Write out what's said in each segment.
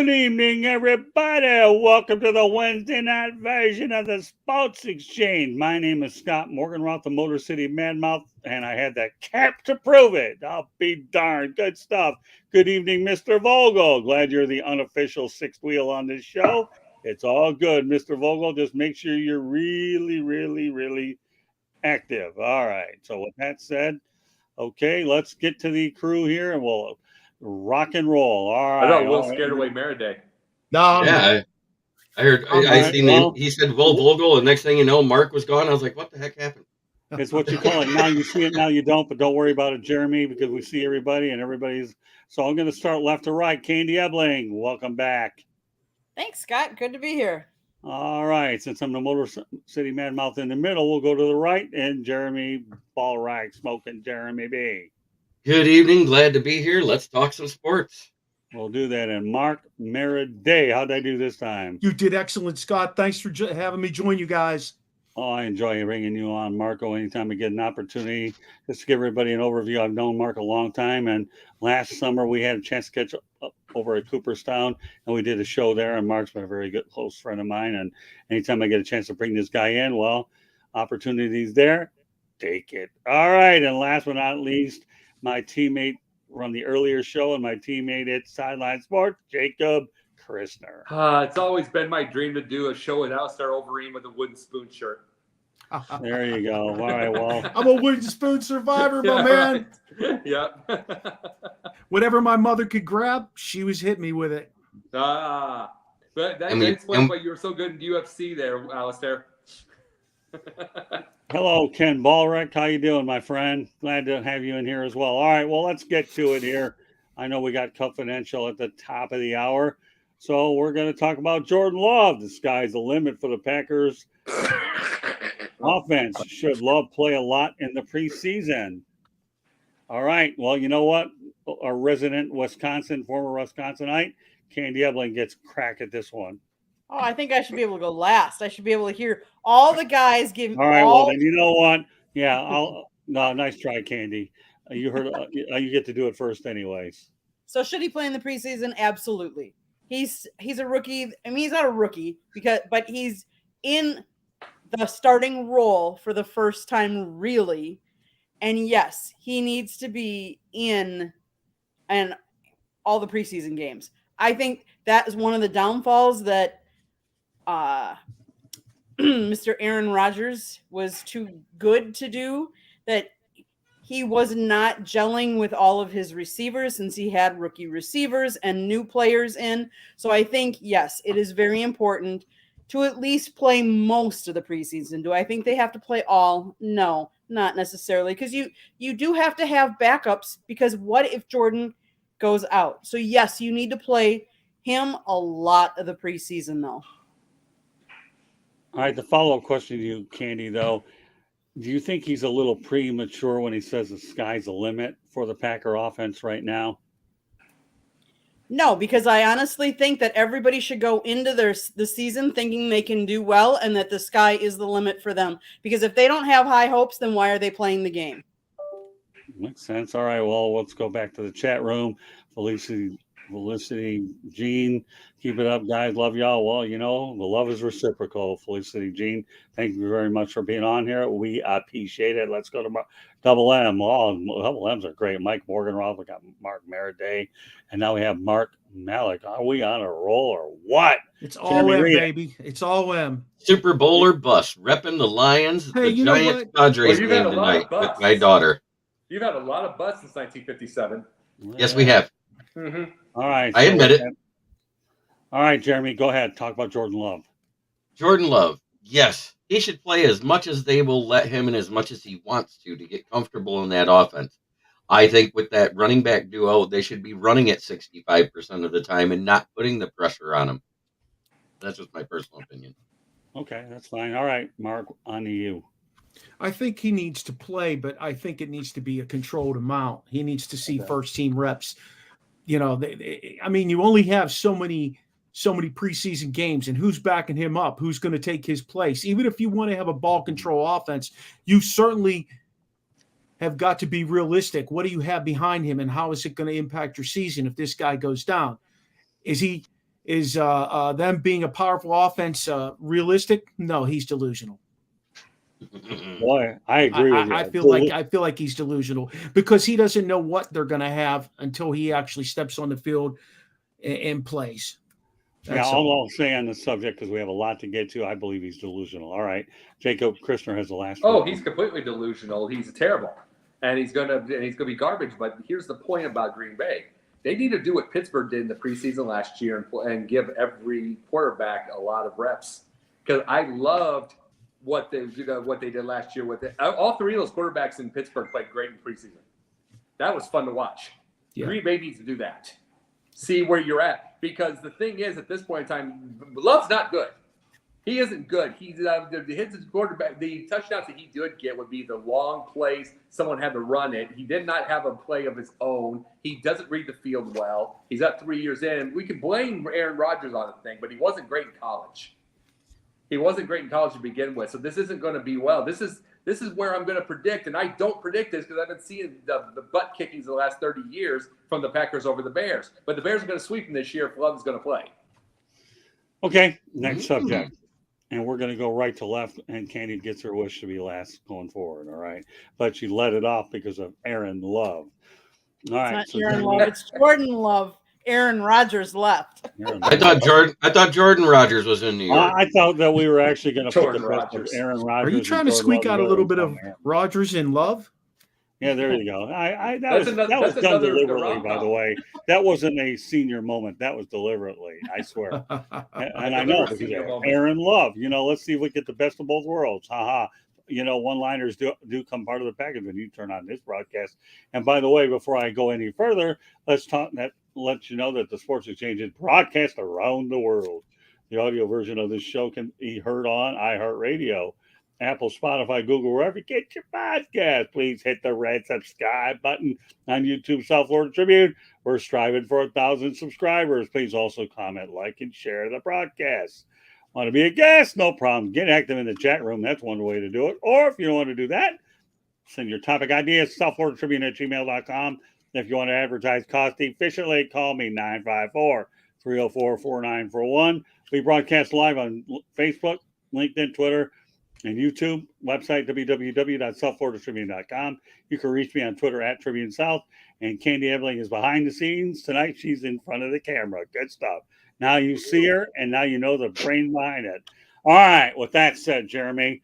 evening, everybody. Welcome to the Wednesday night version of the Sports Exchange. My name is Scott Morganroth, the Motor City Madmouth, and I had the cap to prove it. I'll be darned. Good stuff. Good evening, Mr. Vogel. Glad you're the unofficial sixth wheel on this show. It's all good, Mr. Vogel. Just make sure you're really active. All right. So with that said, okay, let's get to the crew here, and we'll rock and roll. All I right. thought Will scared away Maraday. No, Yeah, I heard. I seen well, he said Will Vogel, and next thing you know, Mark was gone. I was like, "What the heck happened?" it's what you call it. Now you see it, now you don't, but don't worry about it, Jeremy, because we see everybody and everybody's. So I'm going to start left to right. Candy Ebling, welcome back. Thanks, Scott. Good to be here. All right. Since I'm the Motor City Madmouth in the middle, we'll go to the right and Jeremy Ballrag smoking Jeremy B. Good evening. Glad to be here. Let's talk some sports. We'll do that. And Mark Meriday, how'd I do this time? you did excellent, Scott. Thanks for having me join you guys. Oh, I enjoy bringing you on, Marco, anytime I get an opportunity. Just to give everybody an overview, I've known Mark a long time, and last summer we had a chance to catch up over at Cooperstown, and we did a show there, and Mark's been a very good, close friend of mine, and anytime I get a chance to bring this guy in, well, opportunities there, take it. All right, and last but not least, my teammate from the earlier show and my teammate at Sideline Sports, Jacob Christner. It's always been my dream to do a show with Alistair Overeem with a wooden spoon shirt. There you go. All right, well. I'm a wooden spoon survivor, my man. Right. Yep. Whatever my mother could grab, she was hitting me with it. But that explains why you were so good in UFC there, Alistair. Hello, Ken Ballrek. How you doing, my friend? Glad to have you in here as well. All right, well, let's get to it here. I know we got confidential at the top of the hour, so we're going to talk about Jordan Love. The sky's the limit for the Packers. Offense. Should Love play a lot in the preseason? All right, well, you know what? Our resident former Wisconsinite, Candy Ebling gets crack at this one. Oh, I think I should be able to go last. I should be able to hear all the guys give. All right, well then you know what? Yeah, no, nice try, Candy. You heard. You get to do it first, anyways. So should he play in the preseason? Absolutely. He's a rookie. I mean, he's not a rookie but he's in the starting role for the first time, really. And yes, he needs to be in and all the preseason games. I think that is one of the downfalls that Mr. Aaron Rodgers was too good to do, that he was not gelling with all of his receivers since he had rookie receivers and new players in. So I think, yes, it is very important to at least play most of the preseason. Do I think they have to play all? No, not necessarily, because you do have to have backups, because what if Jordan goes out? So yes, you need to play him a lot of the preseason, though. All right, the follow-up question to you, Candy, though, do you think he's a little premature when he says the sky's the limit for the Packer offense right now? No, because I honestly think that everybody should go into the season thinking they can do well and that the sky is the limit for them. Because if they don't have high hopes, then why are they playing the game? Makes sense. All right, well, let's go back to the chat room. Felicity, Jean, keep it up, guys. Love y'all. Well, you know, the love is reciprocal. Felicity, Jean, thank you very much for being on here. We appreciate it. Let's go to Double M. Oh, Double M's are great. Mike Morganroth, we got Mark Meriday, and now we have Mark Malik. Are we on a roll or what? It's all M, baby. It's all M. Super Bowl or bust, repping the Lions, the Giants, Padres game tonight with my daughter. You've had a lot of butts since 1957. Yes, we have. Mm-hmm. All right. I admit it. All right, Jeremy, go ahead. Talk about Jordan Love. Jordan Love, yes. He should play as much as they will let him and as much as he wants to get comfortable in that offense. I think with that running back duo, they should be running at 65% of the time and not putting the pressure on him. That's just my personal opinion. Okay, that's fine. All right, Mark, on to you. I think he needs to play, but I think it needs to be a controlled amount. He needs to see first-team reps. You know, you only have so many preseason games, and who's backing him up? Who's going to take his place? Even if you want to have a ball control offense, you certainly have got to be realistic. What do you have behind him, and how is it going to impact your season if this guy goes down? Is he is them being a powerful offense realistic? No, he's delusional. Boy, I agree with you. I feel like he's delusional because he doesn't know what they're going to have until he actually steps on the field and plays. Yeah, all I'll say on this subject, because we have a lot to get to, I believe he's delusional. All right, Jacob Christner has the last word. Oh, he's completely delusional. He's terrible, and he's gonna be garbage. But here's the point about Green Bay: they need to do what Pittsburgh did in the preseason last year and give every quarterback a lot of reps. Because I loved what they did last year with it. All three of those quarterbacks in Pittsburgh played great in preseason. That was fun to watch. Yeah. Green Bay needs to do that. See where you're at, because the thing is, at this point in time, Love's not good. He isn't good. He's his quarterback. The touchdowns that he did get would be the long plays. Someone had to run it. He did not have a play of his own. He doesn't read the field well. He's up 3 years in. We can blame Aaron Rodgers on the thing, but he wasn't great in college. He wasn't great in college to begin with, so this isn't going to be well. This is where I'm going to predict, and I don't predict this because I've been seeing the butt kickings the last 30 years from the Packers over the Bears. But the Bears are going to sweep them this year if Love is going to play. Okay, next subject. And we're going to go right to left, and Candy gets her wish to be last going forward, all right? But she let it off because of Aaron Love. All right. It's not Aaron Love, it's Jordan Love. Aaron Rodgers left. I thought Jordan Rodgers was in New York. I thought that we were actually going to put the best of Aaron Rodgers. Are you trying to squeak out a little bit of Rodgers in Love? Yeah, there you go. That was done deliberately, by the way. That wasn't a senior moment. That was deliberately, I swear. And I know because Aaron Love. Let's see if we get the best of both worlds. Ha. One-liners do come part of the package when you turn on this broadcast. And by the way, before I go any further, let you know that the Sports Exchange is broadcast around the world. The audio version of this show can be heard on iHeartRadio, Apple, Spotify, Google, wherever you get your podcast. Please hit the red subscribe button on YouTube, South Florida Tribune. We're striving for 1,000 subscribers. Please also comment, like, and share the broadcast. Want to be a guest? No problem. Get active in the chat room. That's one way to do it. Or if you don't want to do that, send your topic ideas to southfloridatribune@gmail.com. If you want to advertise cost efficiently, call me 954-304-4941. We broadcast live on Facebook, LinkedIn, Twitter, and YouTube. Website www.southfloridatribune.com. You can reach me on Twitter @TribuneSouth. And Candy Ebling is behind the scenes. Tonight she's in front of the camera. Good stuff. Now you see her, and now you know the brain behind it. All right. With that said, Jeremy,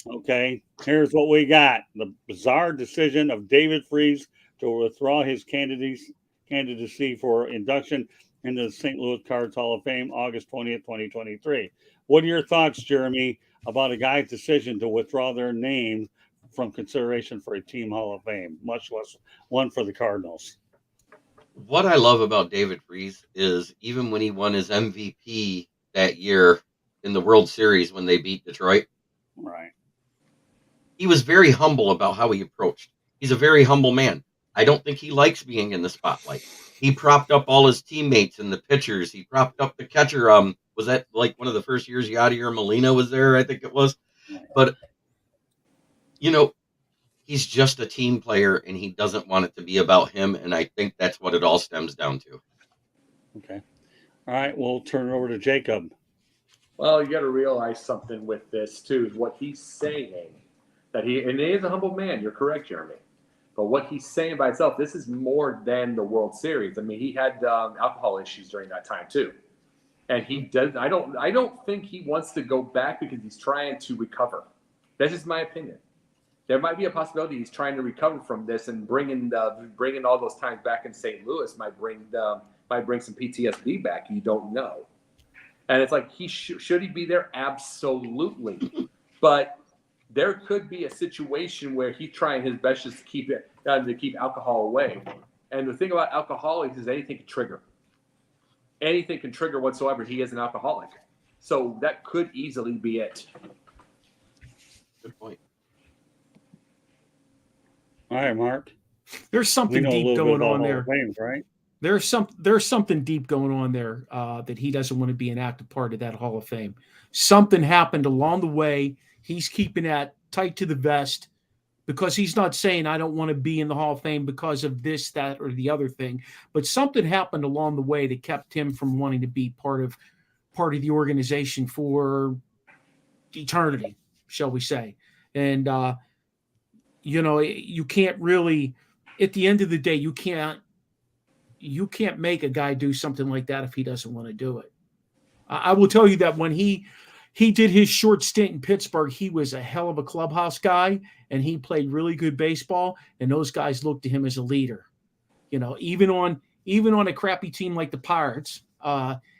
okay, here's what we got. The bizarre decision of David Freese to withdraw his candidacy for induction into the St. Louis Cardinals Hall of Fame, August 20th, 2023. What are your thoughts, Jeremy, about a guy's decision to withdraw their name from consideration for a team Hall of Fame, much less one for the Cardinals? What I love about David Freese is even when he won his MVP that year in the World Series when they beat Detroit, right? He was very humble about how he approached. He's a very humble man. I don't think he likes being in the spotlight. He propped up all his teammates and the pitchers. He propped up the catcher. Was that like one of the first years Yadier Molina was there? I think it was. But, he's just a team player and he doesn't want it to be about him. And I think that's what it all stems down to. Okay. All right. We'll turn it over to Jacob. Well, you got to realize something with this, too, is what he's saying. And he is a humble man. You're correct, Jeremy. But what he's saying by itself, this is more than the World Series. I mean, he had alcohol issues during that time too, and he does. I don't think he wants to go back because he's trying to recover. That's just my opinion. There might be a possibility he's trying to recover from this, and bringing all those times back in St. Louis might bring some PTSD back. You don't know, and it's like should he be there? Absolutely, but there could be a situation where he's trying his best just to keep alcohol away. And the thing about alcoholics is anything can trigger. Anything can trigger whatsoever. He is an alcoholic. So that could easily be it. Good point. All right, Mark. There's something deep going on there. Flames, right? There's something deep going on there that he doesn't want to be an active part of that Hall of Fame. Something happened along the way. He's keeping that tight to the vest because he's not saying I don't want to be in the Hall of Fame because of this, that, or the other thing. But something happened along the way that kept him from wanting to be part of the organization for eternity, shall we say. And you can't really, at the end of the day, you can't make a guy do something like that if he doesn't want to do it. I will tell you that when he did his short stint in Pittsburgh, he was a hell of a clubhouse guy, and he played really good baseball, and those guys looked to him as a leader. Even on a crappy team like the Pirates,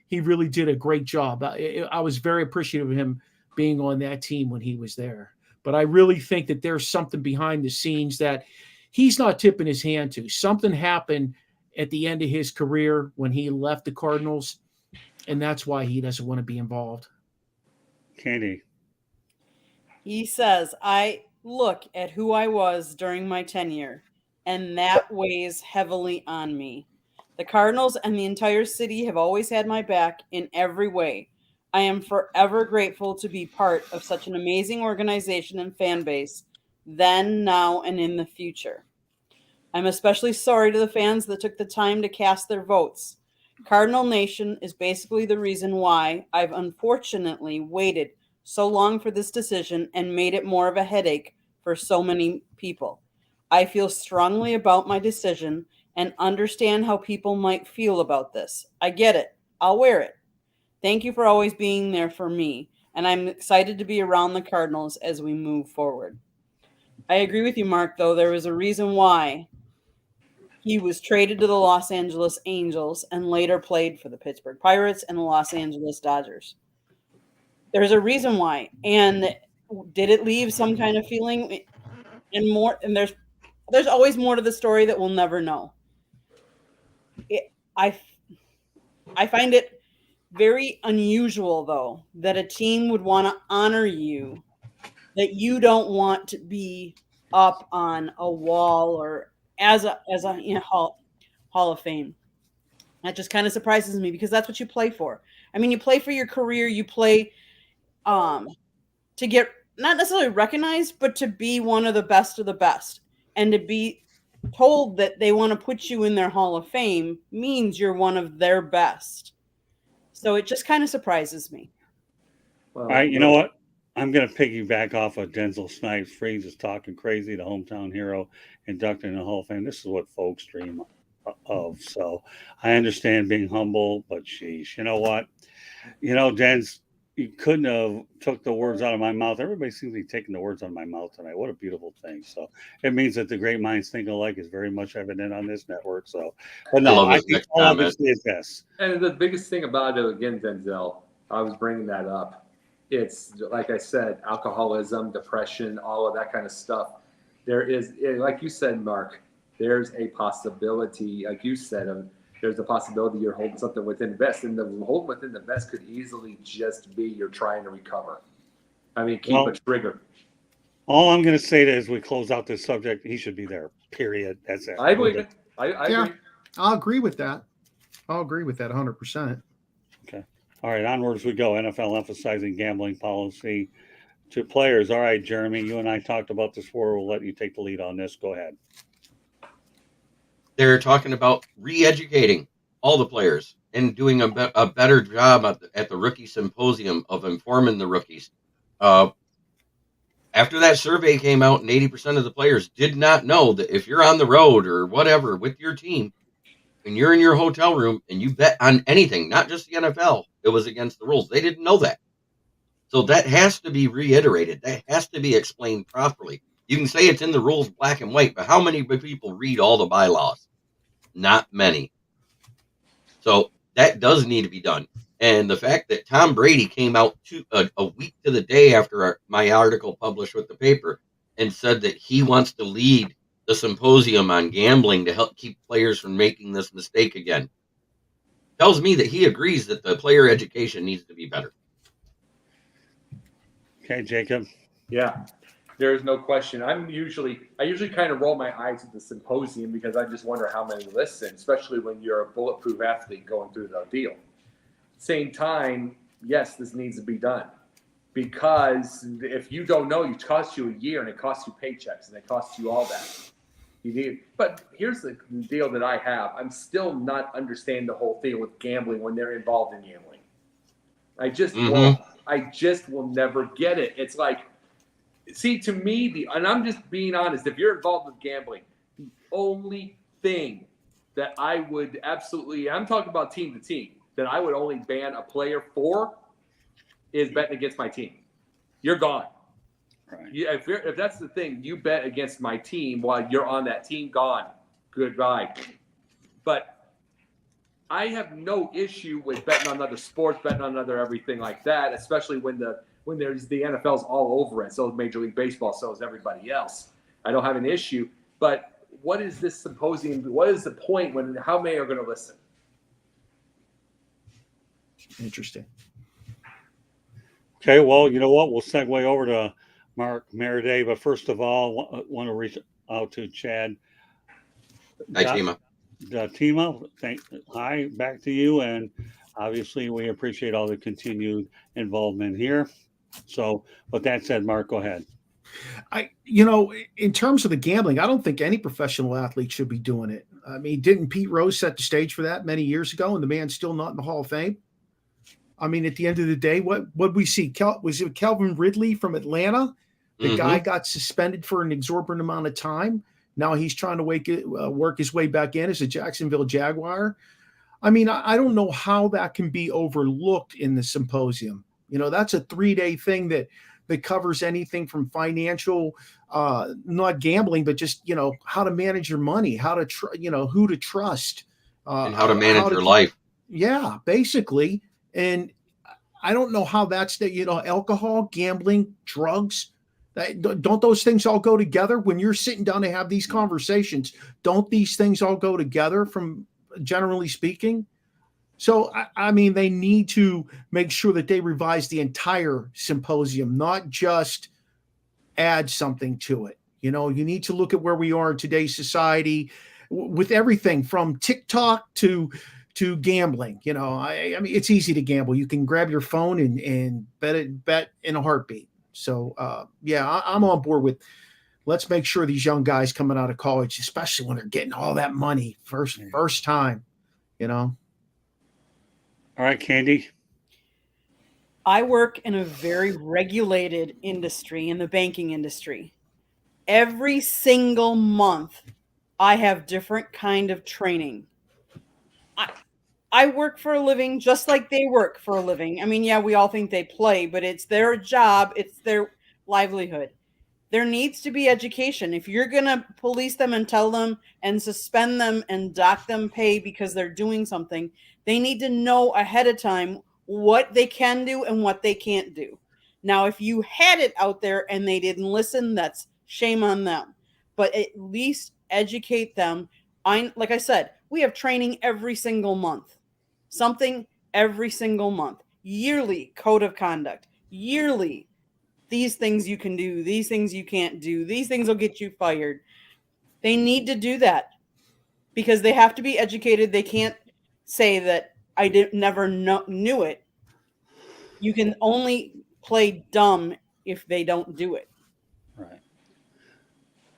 he really did a great job. I was very appreciative of him being on that team when he was there. But I really think that there's something behind the scenes that he's not tipping his hand to. Something happened at the end of his career when he left the Cardinals, and that's why he doesn't want to be involved. Candy. He says, I look at who I was during my tenure, and that weighs heavily on me. The Cardinals and the entire city have always had my back in every way. I am forever grateful to be part of such an amazing organization and fan base, then, now, and in the future. I'm especially sorry to the fans that took the time to cast their votes. Cardinal Nation is basically the reason why I've unfortunately waited so long for this decision and made it more of a headache for so many people. I feel strongly about my decision and understand how people might feel about this. I get it. I'll wear it. Thank you for always being there for me, and I'm excited to be around the Cardinals as we move forward. I agree with you, Mark, though. There was a reason why he was traded to the Los Angeles Angels and later played for the Pittsburgh Pirates and the Los Angeles Dodgers. There's a reason why. And did it leave some kind of feeling and more? And there's always more to the story that we'll never know. I find it very unusual, though, that a team would want to honor you, that you don't want to be up on a wall or as a Hall of Fame. That just kind of surprises me because that's what you play for. I mean, you play for your career, you play to get not necessarily recognized, but to be one of the best, and to be told that they want to put you in their Hall of Fame means you're one of their best. So it just kind of surprises me. Well, all right, you know what? I'm going to piggyback off of Denzel Snipes. Freeze is talking crazy, the hometown hero inducted in the Hall of Fame. This is what folks dream of. So I understand being humble, but sheesh. You know what? Dens, you couldn't have took the words out of my mouth. Everybody seems to be taking the words out of my mouth tonight. What a beautiful thing. So it means that the great minds think alike is very much evident on this network. So, but no, I think all of it is this. And the biggest thing about it, again, Denzel, I was bringing that up. It's, like I said, alcoholism, depression, all of that kind of stuff. There is, like you said, Mark, there's a possibility, like you said, there's a possibility you're holding something within the vest. And the holding within the vest could easily just be you're trying to recover. I mean, keep a trigger. All I'm going to say as we close out this subject, he should be there, period. That's it. I believe it. I agree. I'll agree with that. I'll agree with that 100%. Okay. All right, onwards we go. NFL emphasizing gambling policy to players. All right, Jeremy, you and I talked about this before. We'll let you take the lead on this. Go ahead. They're talking about re-educating all the players and doing a better job at the rookie symposium of informing the rookies. After that survey came out and 80% of the players did not know that if you're on the road or whatever with your team and you're in your hotel room and you bet on anything, not just the NFL, it was against the rules. They didn't know that. So that has to be reiterated. That has to be explained properly. You can say it's in the rules black and white, but how many people read all the bylaws? Not many. So that does need to be done. And the fact that Tom Brady came out a week to the day after my article published with the paper and said that he wants to lead the symposium on gambling to help keep players from making this mistake again tells me that he agrees that the player education needs to be better. Okay, Jacob. Yeah. There is no question. I usually kind of roll my eyes at the symposium because I just wonder how many listen, especially when you're a bulletproof athlete going through the deal. Same time, yes, this needs to be done. because if you don't know, it costs you a year and it costs you paychecks and it costs you all that. But here's the deal that I have. I'm still not understanding the whole thing with gambling when they're involved in gambling. I just won't. I just will never get it. It's like, see, to me, and I'm just being honest, if you're involved with gambling, the only thing that I would absolutely, I'm talking about team to team, that I would only ban a player for is betting against my team. You're gone. Right. If that's the thing, you bet against my team while you're on that team, gone. Goodbye. But I have no issue with betting on other sports, betting on other everything like that, especially when there's the NFL's all over it. So is Major League Baseball, so is everybody else. I don't have an issue. But what is this symposium? What is the point when how many are going to listen? Interesting. Okay, well, you know what? We'll segue over to Mark Maraday, but first of all, want to reach out to Chad. Hi, Tima. Tima, hi, back to you. And obviously, we appreciate all the continued involvement here. So, with that said, Mark, go ahead. In terms of the gambling, I don't think any professional athlete should be doing it. I mean, didn't Pete Rose set the stage for that many years ago, and the man's still not in the Hall of Fame? I mean, at the end of the day, what we see? Was it Calvin Ridley from Atlanta? The guy got suspended for an exorbitant amount of time. Now he's trying to work his way back in as a Jacksonville Jaguar. I mean, I don't know how that can be overlooked in the symposium. That's a 3-day thing that covers anything from financial, not gambling, but just, how to manage your money, how to, who to trust. And how to manage your life. Yeah, basically. And I don't know how that's alcohol, gambling, drugs. Don't those things all go together when you're sitting down to have these conversations? Don't these things all go together, from generally speaking? So, I mean, they need to make sure that they revise the entire symposium, not just add something to it. You need to look at where we are in today's society with everything from TikTok to gambling. I mean, it's easy to gamble. You can grab your phone and bet in a heartbeat. So, I'm on board with, let's make sure these young guys coming out of college, especially when they're getting all that money first time, All right, Candy. I work in a very regulated industry, in the banking industry. Every single month, I have different kind of training. I work for a living just like they work for a living. I mean, yeah, we all think they play, but it's their job. It's their livelihood. There needs to be education. If you're going to police them and tell them and suspend them and dock them pay because they're doing something, they need to know ahead of time what they can do and what they can't do. Now, if you had it out there and they didn't listen, that's shame on them. But at least educate them. Like I said, we have training every single month. Something every single month. Yearly code of conduct. Yearly, these things you can do, these things you can't do, these things will get you fired. They need to do that because they have to be educated. They can't say that I never knew it. You can only play dumb if they don't do it. Right.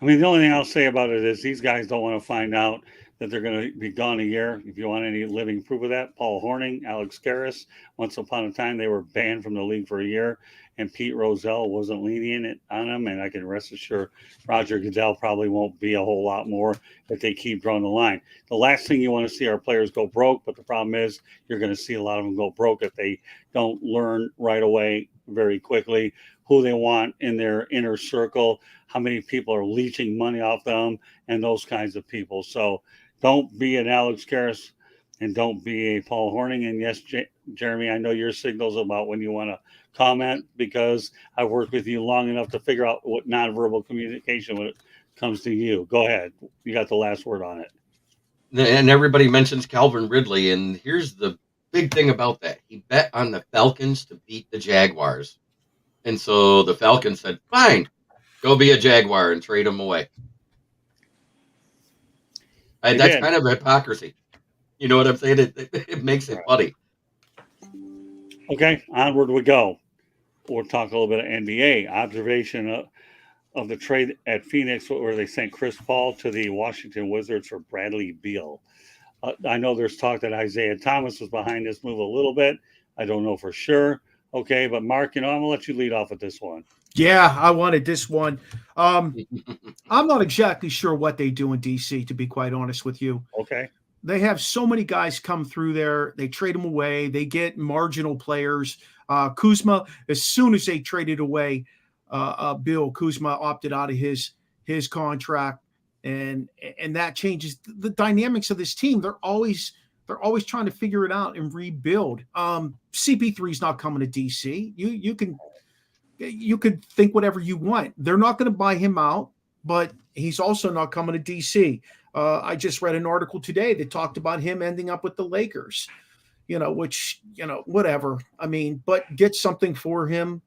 I mean, the only thing I'll say about it is these guys don't want to find out that they're going to be gone a year. If you want any living proof of that, Paul Hornung, Alex Karras, once upon a time, they were banned from the league for a year, and Pete Rozelle wasn't lenient on them. And I can rest assured Roger Goodell probably won't be a whole lot more if they keep drawing the line. The last thing you want to see are players go broke, but the problem is you're going to see a lot of them go broke if they don't learn right away very quickly who they want in their inner circle, how many people are leeching money off them, and those kinds of people. So don't be an Alex Karras and don't be a Paul Hornung. And yes, Jeremy, I know your signals about when you want to comment because I've worked with you long enough to figure out what nonverbal communication when it comes to you. Go ahead. You got the last word on it. And everybody mentions Calvin Ridley, and here's the big thing about that. He bet on the Falcons to beat the Jaguars. And so the Falcons said, fine, go be a Jaguar and trade him away. That's kind of hypocrisy. You know what I'm saying? It makes it funny. Okay, onward we go. we'll talk a little bit of NBA observation of the trade at Phoenix, where they sent Chris Paul to the Washington Wizards for Bradley Beal. I know there's talk that Isaiah Thomas was behind this move a little bit. I don't know for sure. Okay, but Mark, I'm gonna let you lead off with this one. Yeah, I wanted this one. I'm not exactly sure what they do in DC, to be quite honest with you. Okay. They have so many guys come through there. They trade them away. They get marginal players. Kuzma, as soon as they traded away Bill, Kuzma opted out of his contract, and that changes the dynamics of this team. They're always trying to figure it out and rebuild. CP3 is not coming to DC. You could think whatever you want. They're not going to buy him out, but he's also not coming to DC. I just read an article today that talked about him ending up with the Lakers, which, whatever. I mean, but get something for him,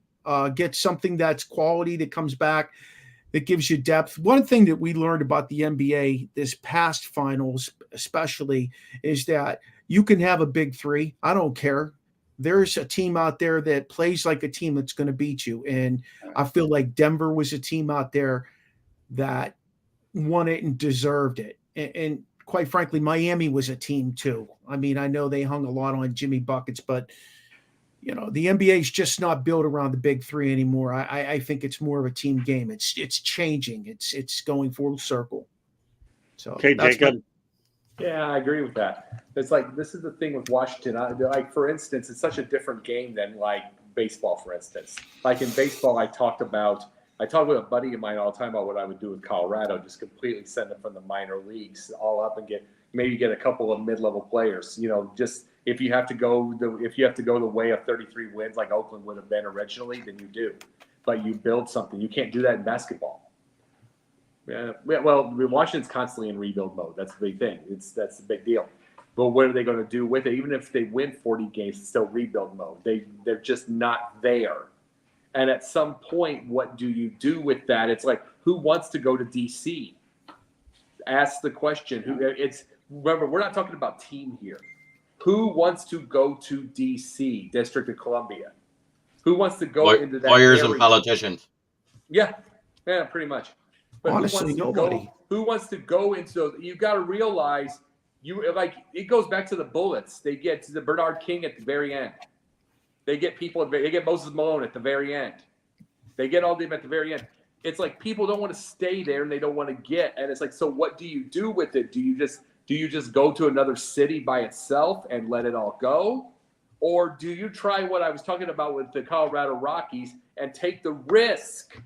get something that's quality that comes back, that gives you depth. One thing that we learned about the NBA this past finals, especially, is that you can have a big three. I don't care. There's a team out there that plays like a team that's going to beat you. And I feel like Denver was a team out there that won it and deserved it. And quite frankly, Miami was a team too. I mean, I know they hung a lot on Jimmy Buckets, but the NBA is just not built around the big three anymore. I think it's more of a team game. It's changing. It's going full circle. So okay, Jacob. Yeah, I agree with that. It's like, this is the thing with Washington. Like, for instance, it's such a different game than like baseball, for instance. Like in baseball, I talk with a buddy of mine all the time about what I would do with Colorado, just completely send them from the minor leagues all up and get a couple of mid-level players. Just if you have to go the way of 33 wins like Oakland would have been originally, then you do. But you build something. You can't do that in basketball. Yeah, well, Washington's constantly in rebuild mode. That's the big thing. That's the big deal. But what are they going to do with it? Even if they win 40 games, it's still rebuild mode. They're just not there. And at some point, what do you do with that? It's like, who wants to go to DC? Ask the question. Remember, we're not talking about team here. Who wants to go to DC, District of Columbia? Who wants to go into that lawyers area? And politicians? Yeah, pretty much. But honestly, nobody. Who wants to go into those? You got to realize, it goes back to the Bullets. They get to the Bernard King at the very end. They get Moses Malone at the very end. They get all of them at the very end. It's like people don't want to stay there and they don't want to get. And it's like, so what do you do with it? Do you just go to another city by itself and let it all go? Or do you try what I was talking about with the Colorado Rockies and take the risk?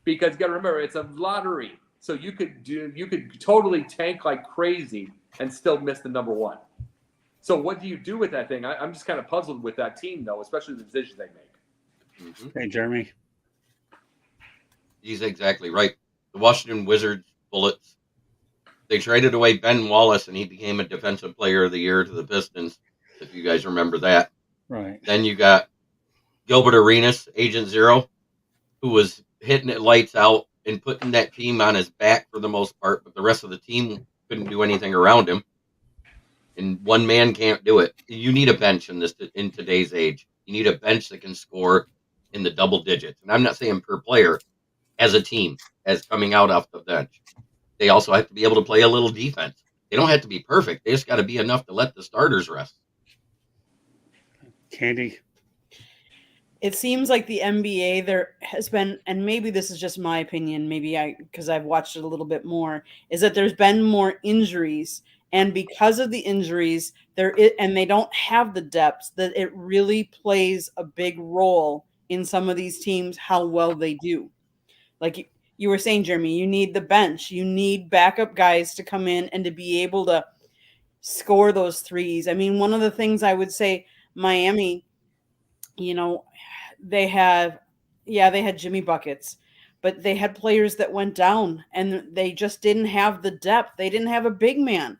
Because you got to remember, it's a lottery. So you could totally tank like crazy and still miss the number one. So what do you do with that thing? I'm just kind of puzzled with that team, though, especially the decisions they make. Mm-hmm. Hey, Jeremy. He's exactly right. The Washington Wizards Bullets, they traded away Ben Wallace, and he became a Defensive Player of the Year to the Pistons, if you guys remember that. Right. Then you got Gilbert Arenas, Agent Zero, who was hitting it lights out and putting that team on his back for the most part, but the rest of the team couldn't do anything around him. And one man can't do it. You need a bench in today's age. You need a bench that can score in the double digits. And I'm not saying per player, as a team, as coming out off the bench. They also have to be able to play a little defense. They don't have to be perfect. They just got to be enough to let the starters rest. Candy. It seems like the NBA, there has been, and maybe this is just my opinion, because I've watched it a little bit more, is that there's been more injuries. And because of the injuries, and they don't have the depth, that it really plays a big role in some of these teams, how well they do. Like you were saying, Jeremy, you need the bench. You need backup guys to come in and to be able to score those threes. I mean, one of the things I would say, Miami, they had Jimmy Buckets, but they had players that went down and they just didn't have the depth. They didn't have a big man.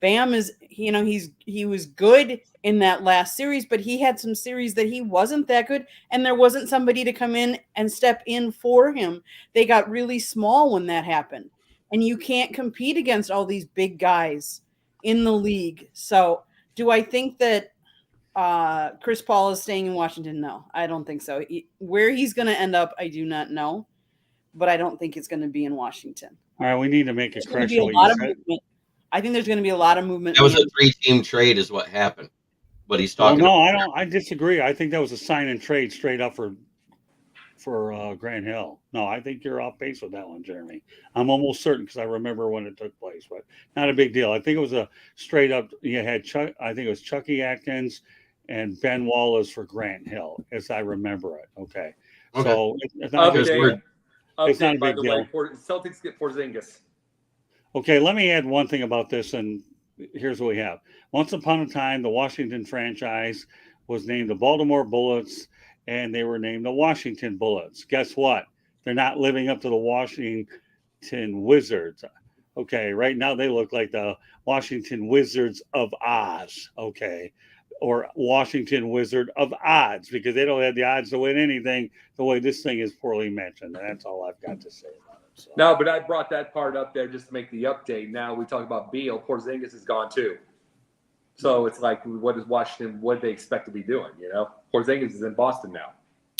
Bam is, he was good in that last series, but he had some series that he wasn't that good, and there wasn't somebody to come in and step in for him. They got really small when that happened, and you can't compete against all these big guys in the league. So do I think that Chris Paul is staying in Washington? No, I don't think so. Where he's going to end up, I do not know, but I don't think it's going to be in Washington. All right, we need to make a There's going to be correction. a What lot you of said. movement. I think there's going to be a lot of movement. That was a 3-team trade, is what happened. But he's Well, talking. no, I don't. I disagree. I think that was a sign and trade straight up for Grant Hill. No, I think you're off base with that one, Jeremy. I'm almost certain because I remember when it took place, but not a big deal. I think it was a straight up. You had Chuck. I think it was Chucky Atkins and Ben Wallace for Grant Hill, as I remember it. Okay, Okay. so it's not a big Update, deal. It's not a update by big the deal. way, Celtics get Porzingis. Okay, let me add one thing about this, and here's what we have. Once upon a time, the Washington franchise was named the Baltimore Bullets, and they were named the Washington Bullets. Guess what? They're not living up to the Washington Wizards. Okay, right now they look like the Washington Wizards of Oz. Okay, or Washington Wizard of Odds, because they don't have the odds to win anything the way this thing is poorly mentioned. And that's all I've got to say about it. So. No, but I brought that part up there just to make the update. Now we talk about Beal. Porzingis is gone too. So it's like, what is Washington? What do they expect to be doing? You know, Porzingis is in Boston now.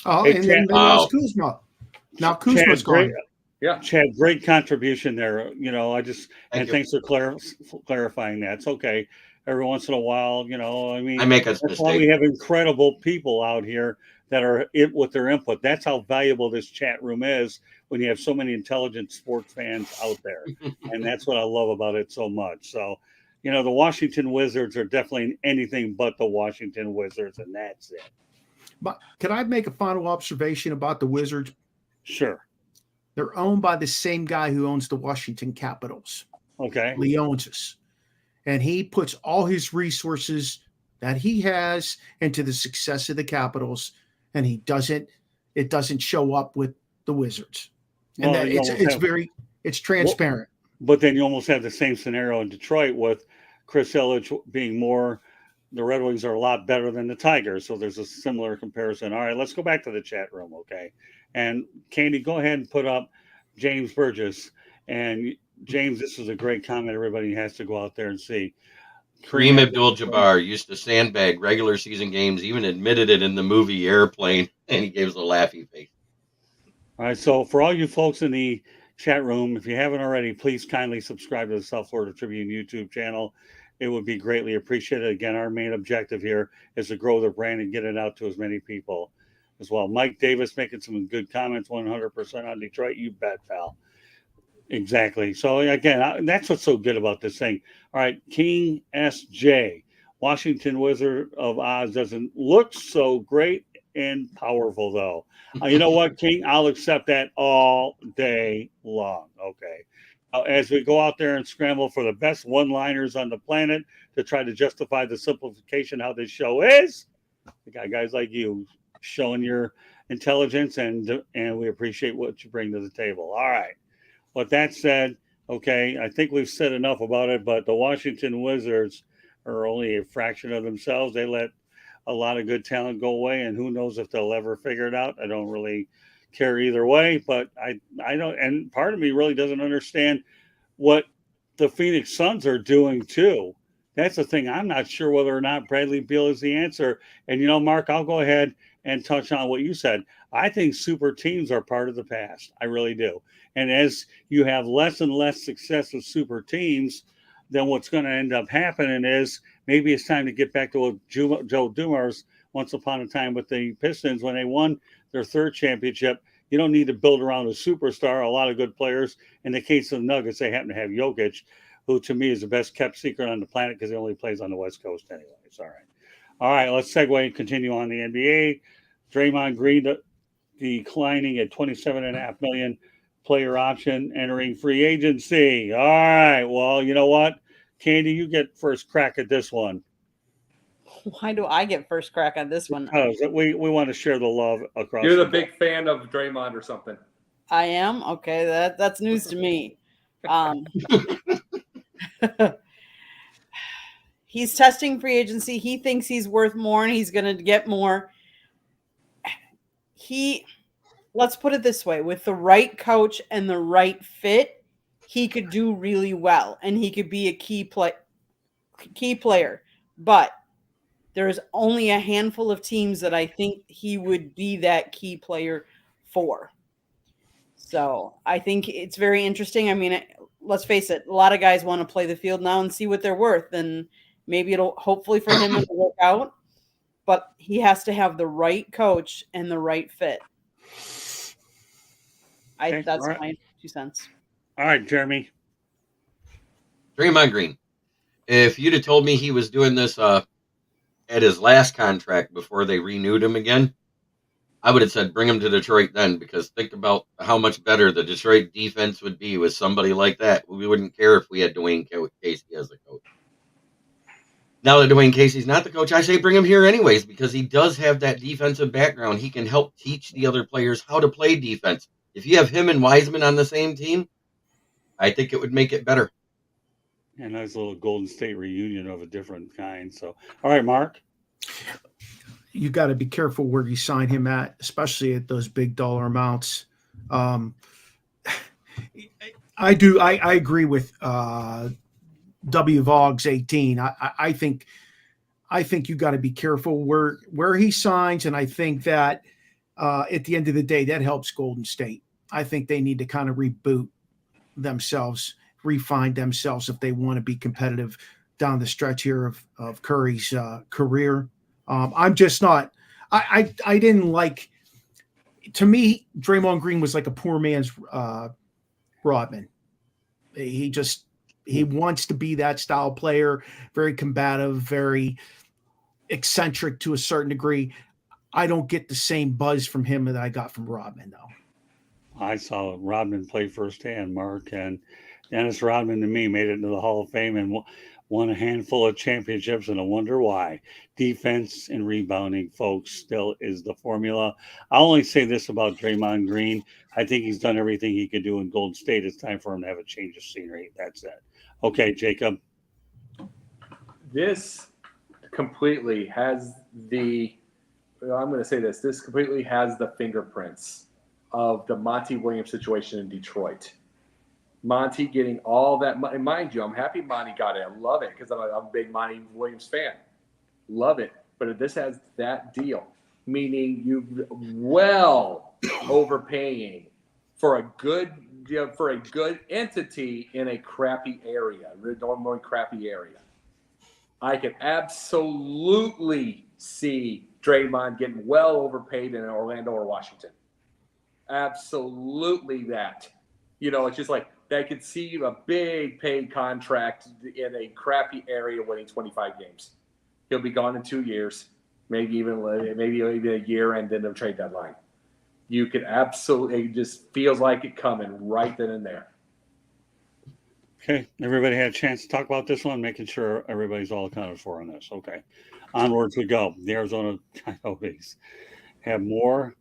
Oh, Hey, and then they lost Kuzma. Now Kuzma's gone. Yeah, Chad, great contribution there. You know, thanks for clarifying that. It's okay. Every once in a while, you know, I mean, I make a that's why we mistake. have incredible people out here that are it with their input. That's how valuable this chat room is when you have so many intelligent sports fans out there. And that's what I love about it so much. So, you know, the Washington Wizards are definitely anything but the Washington Wizards, and that's it. But can I make a final observation about the Wizards? Sure. They're owned by the same guy who owns the Washington Capitals. Okay. Leonsis. And he puts all his resources that he has into the success of the Capitals, and it doesn't show up with the Wizards. And Well, it's transparent. But then you almost have the same scenario in Detroit with Chris Ilitch being the Red Wings are a lot better than the Tigers. So there's a similar comparison. All right, let's go back to the chat room, okay? And Candy, go ahead and put up James Burgess. And James, this is a great comment. Everybody has to go out there and see. Kareem Abdul-Jabbar used to sandbag regular season games, even admitted it in the movie Airplane, and he gives a laughy face. All right, so for all you folks in the chat room, if you haven't already, please kindly subscribe to the South Florida Tribune YouTube channel. It would be greatly appreciated. Again, our main objective here is to grow the brand and get it out to as many people as well. Mike Davis making some good comments, 100% on Detroit. You bet, pal. Exactly. So, again, that's what's so good about this thing. All right, King S.J. Washington Wizard of Oz doesn't look so great and powerful, though. You know what, King? I'll accept that all day long. Okay. As we go out there and scramble for the best one-liners on the planet to try to justify the simplification how this show is, we got guys like you showing your intelligence, and we appreciate what you bring to the table. All right. With that said, okay, I think we've said enough about it, but the Washington Wizards are only a fraction of themselves. They let a lot of good talent go away, and who knows if they'll ever figure it out. I don't really care either way, but I don't, and part of me really doesn't understand what the Phoenix Suns are doing too. That's the thing. I'm not sure whether or not Bradley Beal is the answer. And, you know, Mark, I'll go ahead and touch on what you said. I think super teams are part of the past. I really do. And as you have less and less success with super teams, then what's going to end up happening is maybe it's time to get back to what Joe Dumars once upon a time with the Pistons when they won their third championship. You don't need to build around a superstar, a lot of good players. In the case of the Nuggets, they happen to have Jokic, who to me is the best kept secret on the planet because he only plays on the West Coast anyway. It's all right. All right, let's segue and continue on the NBA. Draymond Green declining at $27.5 million player option, entering free agency. All right, well, you know what? Candy, you get first crack at this one. Why do I get first crack on this one? Because we want to share the love across. You're the big fan of Draymond or something. I am? Okay, that's news to me. He's testing free agency. He thinks he's worth more and he's going to get more. Let's put it this way, with the right coach and the right fit, he could do really well and he could be a key player. But there's only a handful of teams that I think he would be that key player for. So I think it's very interesting. I mean, let's face it, a lot of guys want to play the field now and see what they're worth. And maybe it'll, hopefully for him, it'll work out. But he has to have the right coach and the right fit. Okay, That's all right. my 2 cents. All right, Jeremy. Draymond Green. If you'd have told me he was doing this at his last contract before they renewed him again, I would have said bring him to Detroit then, because think about how much better the Detroit defense would be with somebody like that. We wouldn't care if we had Dwayne Casey as the coach. Now that Dwayne Casey's not the coach, I say bring him here anyways, because he does have that defensive background. He can help teach the other players how to play defense. If you have him and Wiseman on the same team, I think it would make it better. And nice little Golden State reunion of a different kind. So, all right, Mark. You got to be careful where you sign him at, especially at those big dollar amounts. I agree with W Vogs 18. I think you got to be careful where he signs, and I think that at the end of the day, that helps Golden State. I think they need to kind of reboot themselves, refine themselves if they want to be competitive down the stretch here of Curry's career. I'm just not. I didn't like. To me, Draymond Green was like a poor man's Rodman. He wants to be that style player, very combative, very eccentric to a certain degree. I don't get the same buzz from him that I got from Rodman, though. I saw Rodman play firsthand, Mark, and Dennis Rodman to me made it into the Hall of Fame and won a handful of championships, and I wonder why. Defense and rebounding, folks, still is the formula. I'll only say this about Draymond Green. I think he's done everything he could do in Golden State. It's time for him to have a change of scenery. That's it. Okay, Jacob. This completely has I'm going to say this completely has the fingerprints of the Monty Williams situation in Detroit. Monty getting all that money. Mind you, I'm happy Monty got it. I love it because I'm a big Monty Williams fan. Love it. But this has that deal, meaning you well overpaying for a good entity in a crappy area, normally crappy area. I can absolutely see Draymond getting well overpaid in Orlando or Washington. Absolutely that. It's just like they could see a big paid contract in a crappy area winning 25 games. He'll be gone in 2 years, maybe even a year, and then the trade deadline. You could absolutely, it just feels like it coming right then and there. Okay, everybody had a chance to talk about this one, making sure everybody's all accounted for on this. Okay, onwards we go. The Arizona Coyotes have more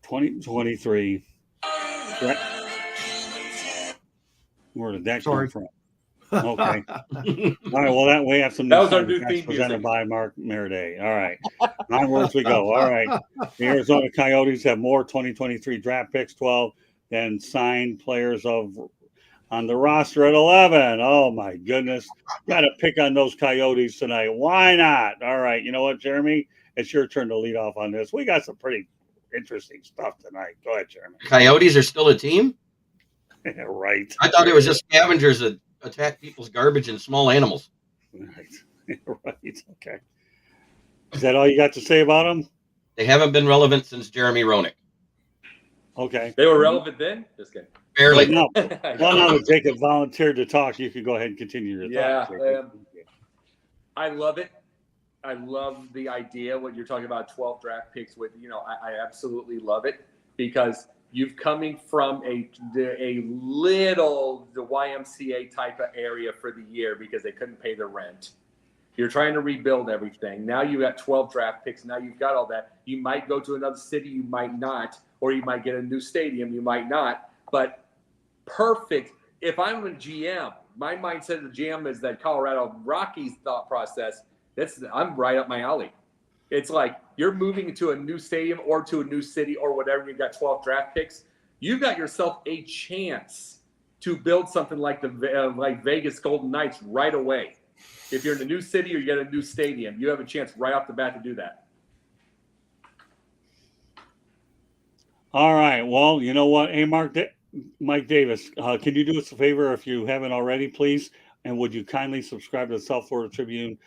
2023. Where did that come from? Okay. All right. Well, that way have some. That was our new theme presented music by Mark Meraday. All right. Onwards we go. All right. The Arizona Coyotes have more 2023 draft picks, 12, than signed players on the roster at 11. Oh my goodness. Got to pick on those Coyotes tonight. Why not? All right. You know what, Jeremy? It's your turn to lead off on this. We got some pretty interesting stuff tonight. Go ahead, Jeremy. Coyotes are still a team? Yeah, right. I thought it was just scavengers that attack people's garbage and small animals. Right. Right. Okay. Is that all you got to say about them? They haven't been relevant since Jeremy Roenick. Okay. They were relevant then? Just kidding. Barely. Well, now that Jacob volunteered to talk, you can go ahead and continue your thoughts. I love it. I love the idea when you're talking about 12 draft picks with, I absolutely love it because you've coming from a little the YMCA type of area for the year because they couldn't pay their rent. You're trying to rebuild everything. Now you got 12 draft picks. Now you've got all that. You might go to another city. You might not. Or you might get a new stadium. You might not. But perfect. If I'm a GM, my mindset of the GM is that Colorado Rockies thought process. I'm right up my alley. It's like you're moving to a new stadium or to a new city or whatever. You've got 12 draft picks. You've got yourself a chance to build something like like Vegas Golden Knights right away. if you're in a new city or you get a new stadium, you have a chance right off the bat to do that. All right. Well, you know what? Hey, Mike Davis, can you do us a favor if you haven't already, please? And would you kindly subscribe to the South Florida Tribune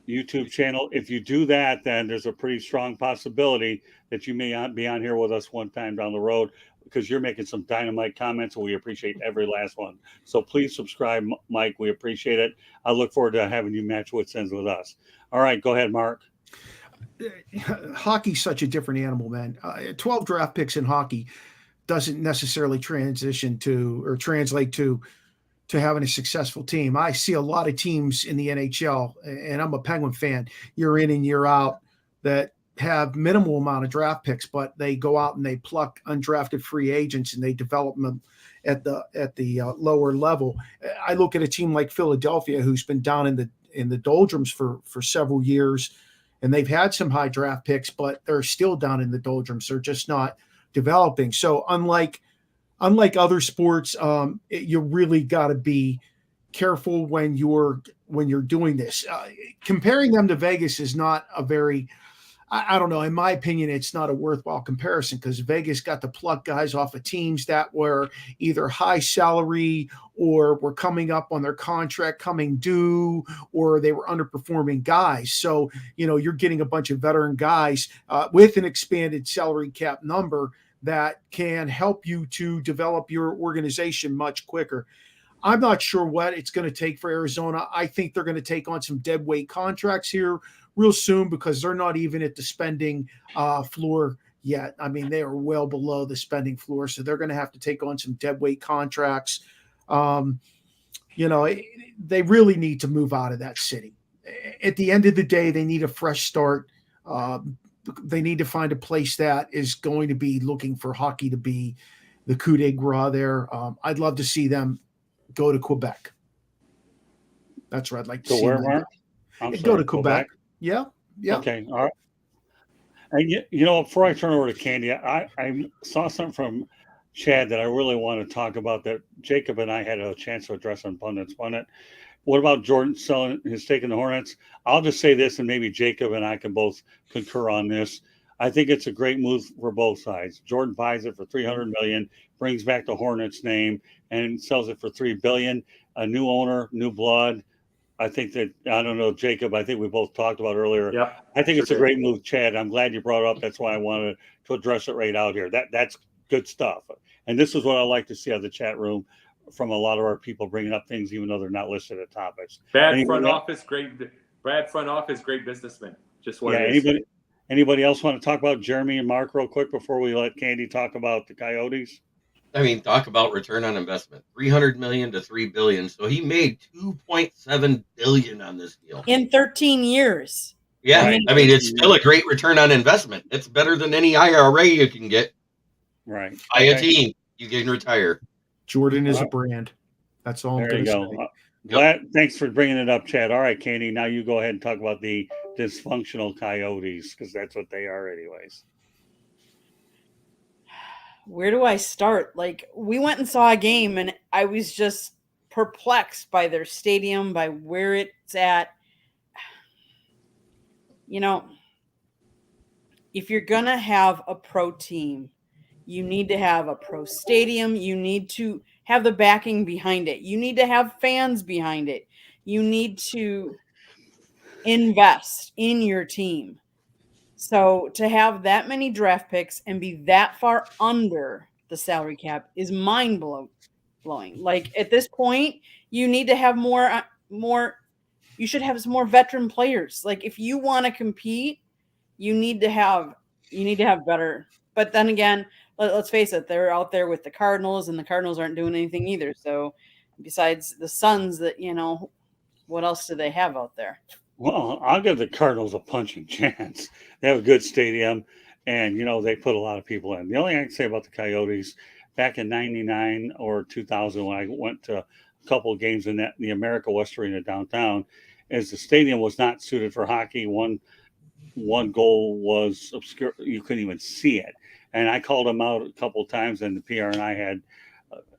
YouTube channel? If you do that, then there's a pretty strong possibility that you may not be on here with us one time down the road, because you're making some dynamite comments and we appreciate every last one. So please subscribe, Mike. We appreciate it. I look forward to having you match wits ends with us. All right, go ahead, Mark. Hockey's such a different animal, man. 12 draft picks in hockey doesn't necessarily translate to having a successful team. I see a lot of teams in the NHL, and I'm a Penguin fan, year in and year out, that have minimal amount of draft picks, but they go out and they pluck undrafted free agents and they develop them at the lower level. I look at a team like Philadelphia, who's been down in the doldrums for several years, and they've had some high draft picks, but they're still down in the doldrums. They're just not developing. So unlike other sports, you really got to be careful when you're doing this. Comparing them to Vegas is not a very, I don't know, in my opinion, it's not a worthwhile comparison, because Vegas got to pluck guys off of teams that were either high salary or were coming up on their contract coming due, or they were underperforming guys. So, you're getting a bunch of veteran guys with an expanded salary cap number that can help you to develop your organization much quicker. I'm not sure what it's going to take for Arizona. I think they're going to take on some dead weight contracts here real soon, because they're not even at the spending floor yet. I mean, they are well below the spending floor, so they're going to have to take on some dead weight contracts. They really need to move out of that city. At the end of the day, they need a fresh start. They need to find a place that is going to be looking for hockey to be the coup de grace there. I'd love to see them go to Quebec. That's where I'd like to see where, them Mark? go to Quebec. Yeah. Okay. All right. And before I turn over to Candy, I saw something from Chad that I really want to talk about, that Jacob and I had a chance to address on Pundits Pundit. What about Jordan selling his stake in the Hornets? I'll just say this, and maybe Jacob and I can both concur on this. I think it's a great move for both sides. Jordan buys it for $300 million, brings back the Hornets name, and sells it for $3 billion. A new owner, new blood. I think that, I don't know, Jacob, I think we both talked about earlier. Yep. I think it's a great move, Chad. I'm glad you brought it up. That's why I wanted to address it right out here. That's good stuff. And this is what I like to see out of the chat room from a lot of our people bringing up things, even though they're not listed at topics. Bad front office, great businessman. Just what it is. Anybody else want to talk about Jeremy and Mark real quick before we let Candy talk about the Coyotes? I mean, talk about return on investment. $300 million to $3 billion. So he made $2.7 billion on this deal in 13 years. Yeah, I mean, it's still a great return on investment. It's better than any IRA you can get. Right. Buy a team, you can retire. Jordan is a brand. That's all I'm going to say. Glad. Thanks for bringing it up, Chad. All right, Candy, now you go ahead and talk about the dysfunctional Coyotes, because that's what they are anyways. Where do I start? Like, we went and saw a game, and I was just perplexed by their stadium, by where it's at. If you're going to have a pro team, you need to have a pro stadium. You need to have the backing behind it. You need to have fans behind it. You need to invest in your team. So to have that many draft picks and be that far under the salary cap is mind blowing. Like, at this point, you need to have more. You should have some more veteran players. Like, if you want to compete, you need to have better. But then again, let's face it, they're out there with the Cardinals, and the Cardinals aren't doing anything either. So besides the Suns, what else do they have out there? Well, I'll give the Cardinals a punching chance. They have a good stadium, and, they put a lot of people in. The only thing I can say about the Coyotes, back in 99 or 2000, when I went to a couple of games in the America West Arena downtown, is the stadium was not suited for hockey. One goal was obscure. You couldn't even see it. And I called them out a couple of times, and the PR and I had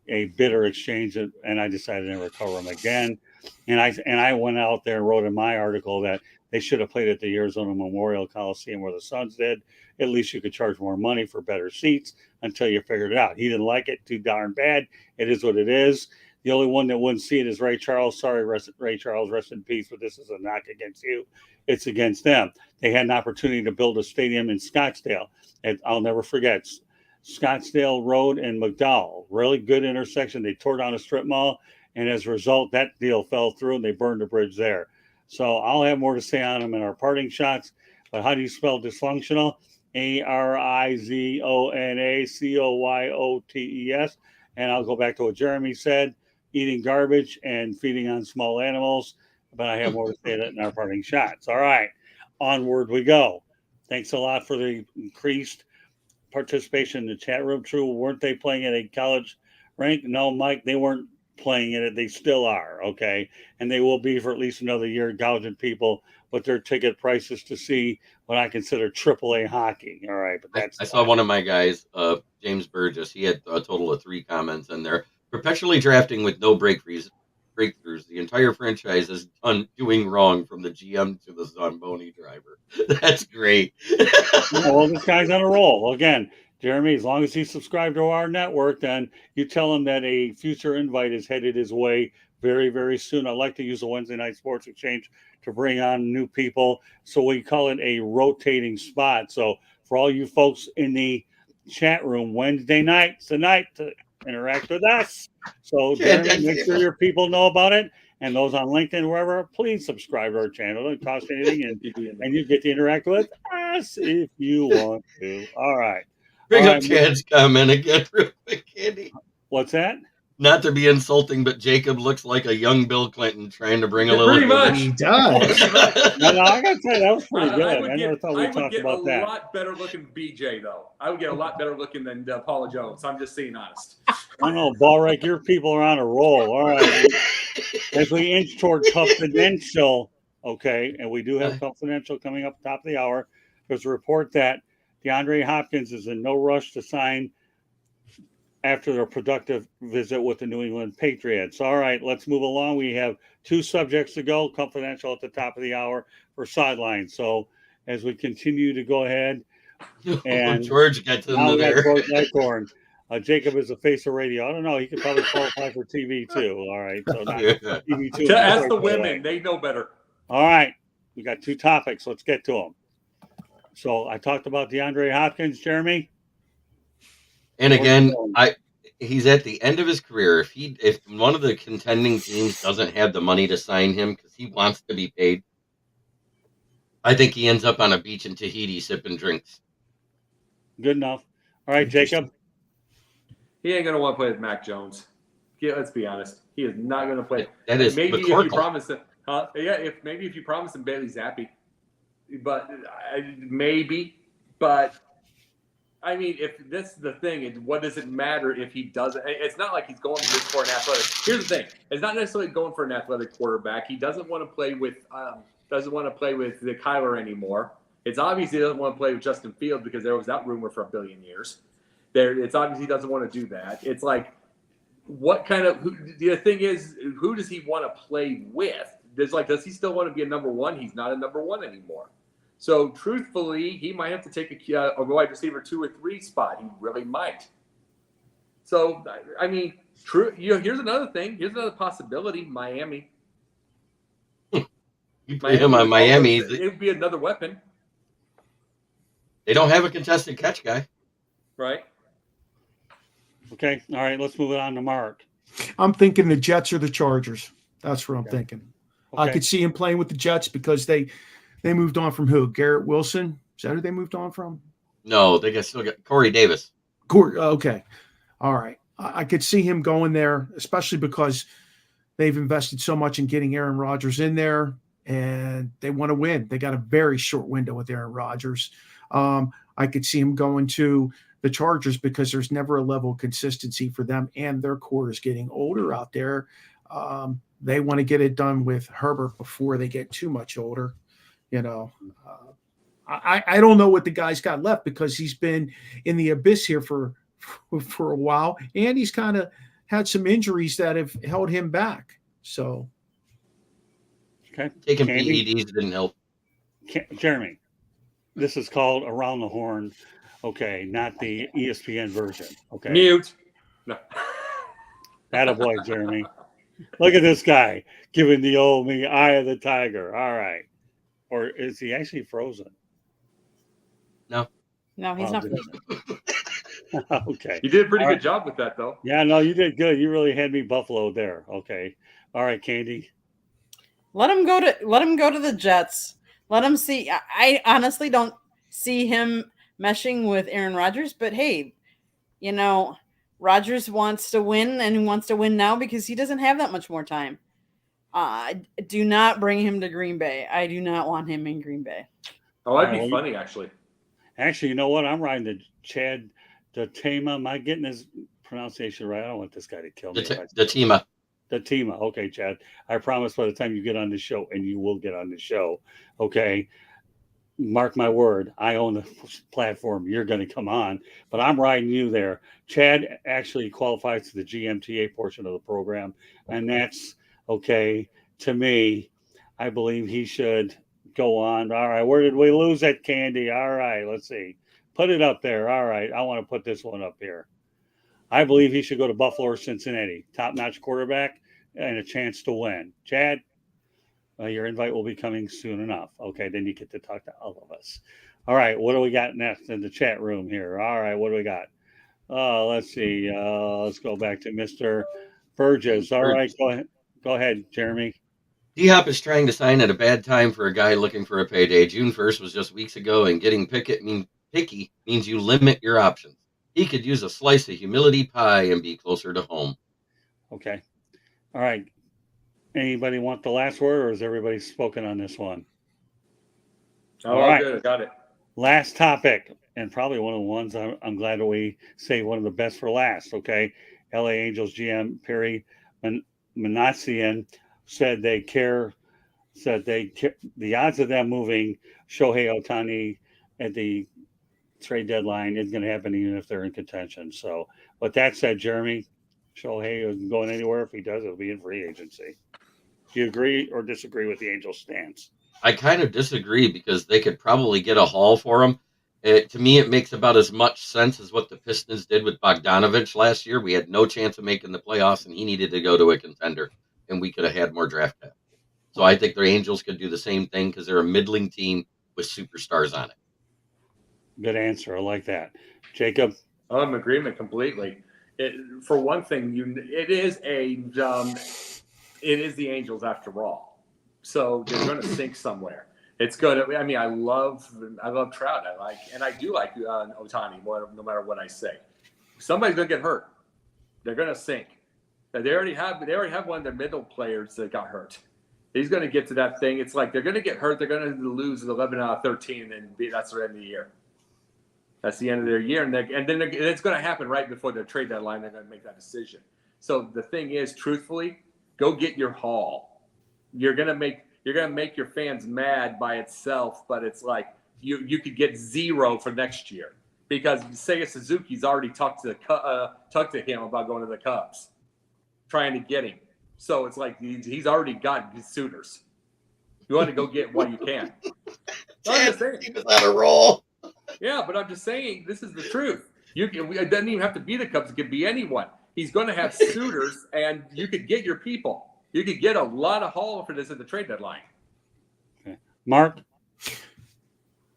a bitter exchange, and I decided to never cover them again. And I went out there and wrote in my article that they should have played at the Arizona Memorial Coliseum where the Suns did. At least you could charge more money for better seats until you figured it out. He didn't like it too darn bad. It is what it is. The only one that wouldn't see it is Ray Charles. Sorry, Ray Charles, rest in peace, but this is a knock against you. It's against them. They had an opportunity to build a stadium in Scottsdale. And I'll never forget Scottsdale Road and McDowell. Really good intersection. They tore down a strip mall, and as a result, that deal fell through, and they burned the bridge there. So I'll have more to say on them in our parting shots. But how do you spell dysfunctional? ARIZONACOYOTES. And I'll go back to what Jeremy said, eating garbage and feeding on small animals. But I have more to say that in our parting shots. All right, onward we go. Thanks a lot for the increased participation in the chat room. True, weren't they playing at a college rank? No, Mike, they weren't playing in it. They still are, okay? And they will be for at least another year, gouging people with their ticket prices to see what I consider AAA hockey. All right, but that's I saw one of my guys, James Burgess. He had a total of 3 comments in there. Perpetually drafting with no breakthroughs. The entire franchise is doing wrong from the GM to the Zamboni driver. That's great. Well, this guy's on a roll. Again, Jeremy, as long as he's subscribed to our network, then you tell him that a future invite is headed his way very, very soon. I like to use the Wednesday Night Sports Exchange to bring on new people. So we call it a rotating spot. So for all you folks in the chat room, Wednesday night's the night to interact with us. So Jeremy, make sure your people know about it. And those on LinkedIn, wherever, please subscribe to our channel. It doesn't cost anything. And you get to interact with us if you want to. All right. Bring up Chad's comment again real quick, Andy. What's that? Not to be insulting, but Jacob looks like a young Bill Clinton trying to bring a little. Pretty much. He does. No, I got to say, that was pretty good. I never thought I we'd would talk get about that. a lot better looking BJ, though. I would get a lot better looking than Paula Jones. I'm just being honest. I know, Ballrake, your people are on a roll. All right. As we inch toward confidential, okay, and we do have confidential coming up top of the hour, there's a report that DeAndre Hopkins is in no rush to sign after their productive visit with the New England Patriots. All right, let's move along. We have 2 subjects to go, confidential at the top of the hour for sideline. So as we continue to go ahead, and George gets into there. George Leghorn. Jacob is the face of radio. I don't know. He could probably qualify for TV too. All right. So not TV too. Ask the women. They know better. All right. We got 2 topics. Let's get to them. So I talked about DeAndre Hopkins, Jeremy. And again, he's at the end of his career. If one of the contending teams doesn't have the money to sign him because he wants to be paid, I think he ends up on a beach in Tahiti sipping drinks. Good enough. All right, Jacob. He ain't gonna want to play with Mac Jones. Yeah, let's be honest. He is not gonna play. That is maybe if McCorkle. you promise him. If you promise him Bailey Zappi, but maybe. But I mean, if this is the thing, what does it matter if he doesn't? It's not like he's going just for an athletic. Here's the thing: it's not necessarily going for an athletic quarterback. He doesn't want to play with the Kyler anymore. It's obvious he doesn't want to play with Justin Fields because there was that rumor for a billion years. It's obvious he doesn't want to do that. It's like, what kind of? The thing is, who does he want to play with? Does he still want to be a number 1? He's not a number 1 anymore. So, truthfully, he might have to take a wide receiver 2 or 3 spot. He really might. So, I mean, here's another thing. Here's another possibility. Miami. You put him on Miami. It would be another weapon. They don't have a contested catch guy. Right. Okay. All right. Let's move it on to Mark. I'm thinking the Jets or the Chargers. That's what I'm thinking. Okay. I could see him playing with the Jets because they moved on from who? Garrett Wilson? Is that who they moved on from? No, they still got Corey Davis. Okay. All right. I could see him going there, especially because they've invested so much in getting Aaron Rodgers in there, and they want to win. They got a very short window with Aaron Rodgers. I could see him going to the Chargers because there's never a level of consistency for them, and their core is getting older out there. They want to get it done with Herbert before they get too much older. I don't know what the guy's got left because he's been in the abyss here for a while, and he's kind of had some injuries that have held him back. So Okay. Taking Candy? PEDs didn't help. Jeremy, this is called Around the Horn. Okay, not the ESPN version. Okay. Mute. No. Attaboy, Jeremy. Look at this guy giving the old me eye of the tiger. All right. Or is he actually frozen? No. No, he's Oh, not good. frozen. Okay. You did a pretty All good right. job with that, though. Yeah, no, you did good. You really had me buffaloed there. Okay. All right, Candy. Let him go to the Jets. Let him see. I honestly don't see him meshing with Aaron Rodgers, but hey, you know, Rodgers wants to win and he wants to win now because he doesn't have that much more time. Do not bring him to Green Bay. I do not want him in Green Bay. Oh, that'd All right, be well, funny, actually. Actually, you know what? I'm riding the Chad Datema. Am I getting his pronunciation right? I don't want this guy to kill me. The Tima. Datema. Okay, Chad. I promise by the time you get on the show, and you will get on the show, okay, mark my word, I own the platform. You're going to come on, but I'm riding you there. Chad actually qualifies to the GMTA portion of the program, and that's okay. To me, I believe he should go on. All right, where did we lose that, Candy? All right, let's see. Put it up there. All right, I want to put this one up here. I believe he should go to Buffalo or Cincinnati. Top-notch quarterback and a chance to win. Chad, your invite will be coming soon enough. Okay, then you get to talk to all of us. All right, what do we got next in the chat room here? All right, what do we got? Let's see. Let's go back to Mr. Burgess. All right, go ahead, Jeremy. D-Hop is trying to sign at a bad time for a guy looking for a payday. June 1st was just weeks ago, and getting picky means you limit your options. He could use a slice of humility pie and be closer to home. Okay. All right. Anybody want the last word, or is everybody spoken on this one? Oh, all right. Good. Got it. Last topic, and probably one of the ones I'm glad that we say one of the best for last. Okay. LA Angels GM Perry Manassian said the odds of them moving Shohei Ohtani at the trade deadline isn't going to happen even if they're in contention. So, with that said, Jeremy, Shohei isn't going anywhere. If he does, it'll be in free agency. Do you agree or disagree with the Angels' stance? I kind of disagree because they could probably get a haul for him. To me, it makes about as much sense as what the Pistons did with Bogdanovich last year. We had no chance of making the playoffs, and he needed to go to a contender, and we could have had more draft capital. So I think the Angels could do the same thing because they're a middling team with superstars on it. Good answer. I like that. Jacob? I'm in agreement completely. For one thing, it is the Angels after all. So they're going to sink somewhere. It's good. I mean, I love Trout. I do like Ohtani, no matter what I say. Somebody's going to get hurt. They're going to sink. They already have one of their middle players that got hurt. He's going to get to that thing. It's like they're going to get hurt. They're going to lose 11 out of 13, and that's the end of the year. That's the end of their year, and then it's going to happen right before their trade deadline. They're going to make that decision. So the thing is, truthfully, go get your haul. You're going to make your fans mad by itself, but it's like you could get zero for next year because Seiya Suzuki's already talked to him about going to the Cubs, trying to get him. So it's like he's already got his suitors. You want to go get what you can. Chad, keep us on a roll. Yeah, but I'm just saying this is the truth. It doesn't even have to be the Cubs. It could be anyone. He's going to have suitors, and you could get your people. You could get a lot of haul for this at the trade deadline. Okay. Mark?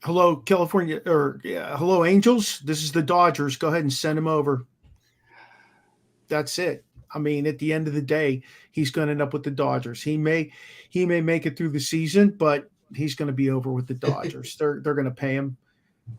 Hello, California, hello, Angels. This is the Dodgers. Go ahead and send him over. That's it. I mean, at the end of the day, he's going to end up with the Dodgers. He may make it through the season, but he's going to be over with the Dodgers. They're going to pay him.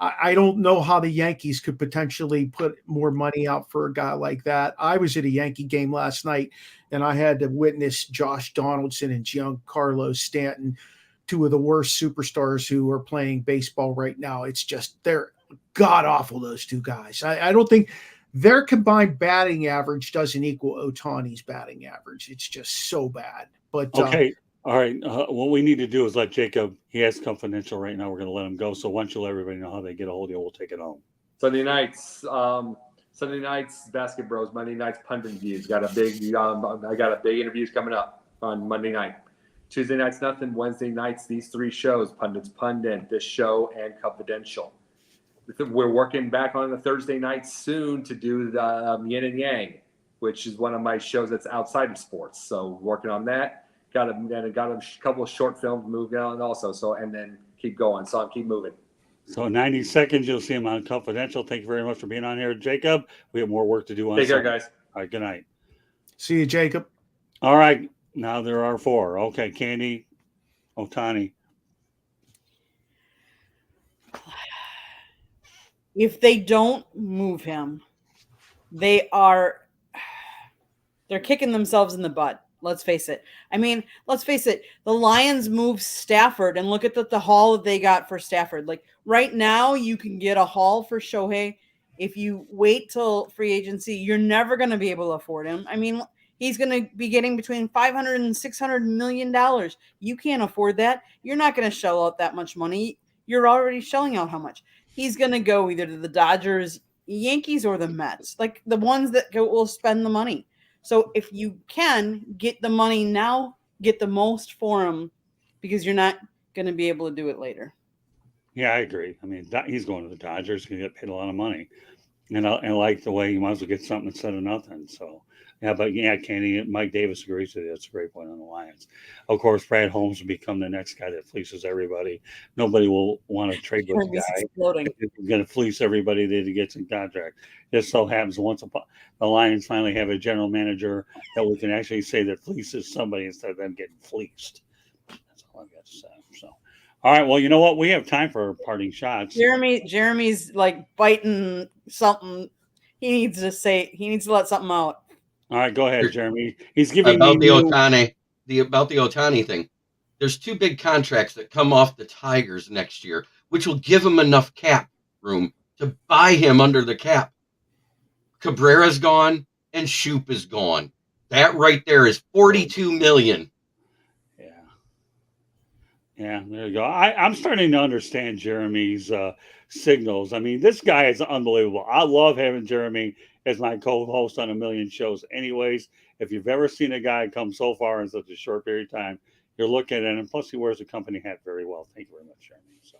I don't know how the Yankees could potentially put more money out for a guy like that. I was at a Yankee game last night, and I had to witness Josh Donaldson and Giancarlo Stanton, two of the worst superstars who are playing baseball right now. It's just they're god-awful, those two guys. I don't think their combined batting average doesn't equal Ohtani's batting average. It's just so bad. But okay. All right. What we need to do is let Jacob, he has confidential right now. We're going to let him go. So once you let everybody know how they get a hold of you, we'll take it home. Sunday nights, Basket Bros. Monday nights, Pundit Views. I got a big interviews coming up on Monday night. Tuesday nights, nothing. Wednesday nights, these 3 shows: Pundits Pundit, this show, and Confidential. We're working back on the Thursday night soon to do the Yin and Yang, which is one of my shows that's outside of sports. So working on that. Got a couple of short films moving on also. So and then keep going. So I'll keep moving. So in 90 seconds, you'll see him on Confidential. Thank you very much for being on here, Jacob. We have more work to do on Take care, Sunday. guys. All right, good night. See you, Jacob. All right, now there are 4. Okay, Candy, Otani. If they don't move him, they're kicking themselves in the butt. Let's face it. I mean, let's face it. The Lions moved Stafford, and look at the haul that they got for Stafford. Like right now, you can get a haul for Shohei. If you wait till free agency, you're never going to be able to afford him. I mean, he's going to be getting between $500 and $600 million. You can't afford that. You're not going to shell out that much money. You're already shelling out how much. He's going to go either to the Dodgers, Yankees, or the Mets, like the ones that will spend the money. So if you can get the money now, get the most for him, because you're not going to be able to do it later. Yeah, I agree. I mean, he's going to the Dodgers. He's going to get paid a lot of money. And I like the way you might as well get something instead of nothing. So, yeah, but yeah, Kenny, Mike Davis agrees with you. That's a great point on the Lions. Of course, Brad Holmes will become the next guy that fleeces everybody. Nobody will want to trade with the guy. Exploding. He's going to fleece everybody that he gets in contract. Just so happens once the Lions finally have a general manager that we can actually say that fleeces somebody instead of them getting fleeced. That's all I've got to say. So, all right. Well, you know what? We have time for parting shots. Jeremy's like biting something. He needs to let something out. All right, go ahead, Jeremy. He's giving about me about the Otani thing. There's 2 big contracts that come off the Tigers next year, which will give him enough cap room to buy him under the cap. Cabrera's gone and Shoop is gone. That right there is $42 million. Yeah, there you go. I'm starting to understand Jeremy's signals. I mean, this guy is unbelievable. I love having Jeremy as my co-host on a million shows. Anyways, if you've ever seen a guy come so far in such a short period of time, you're looking at it, and plus he wears the company hat very well. Thank you very much, Jeremy. So,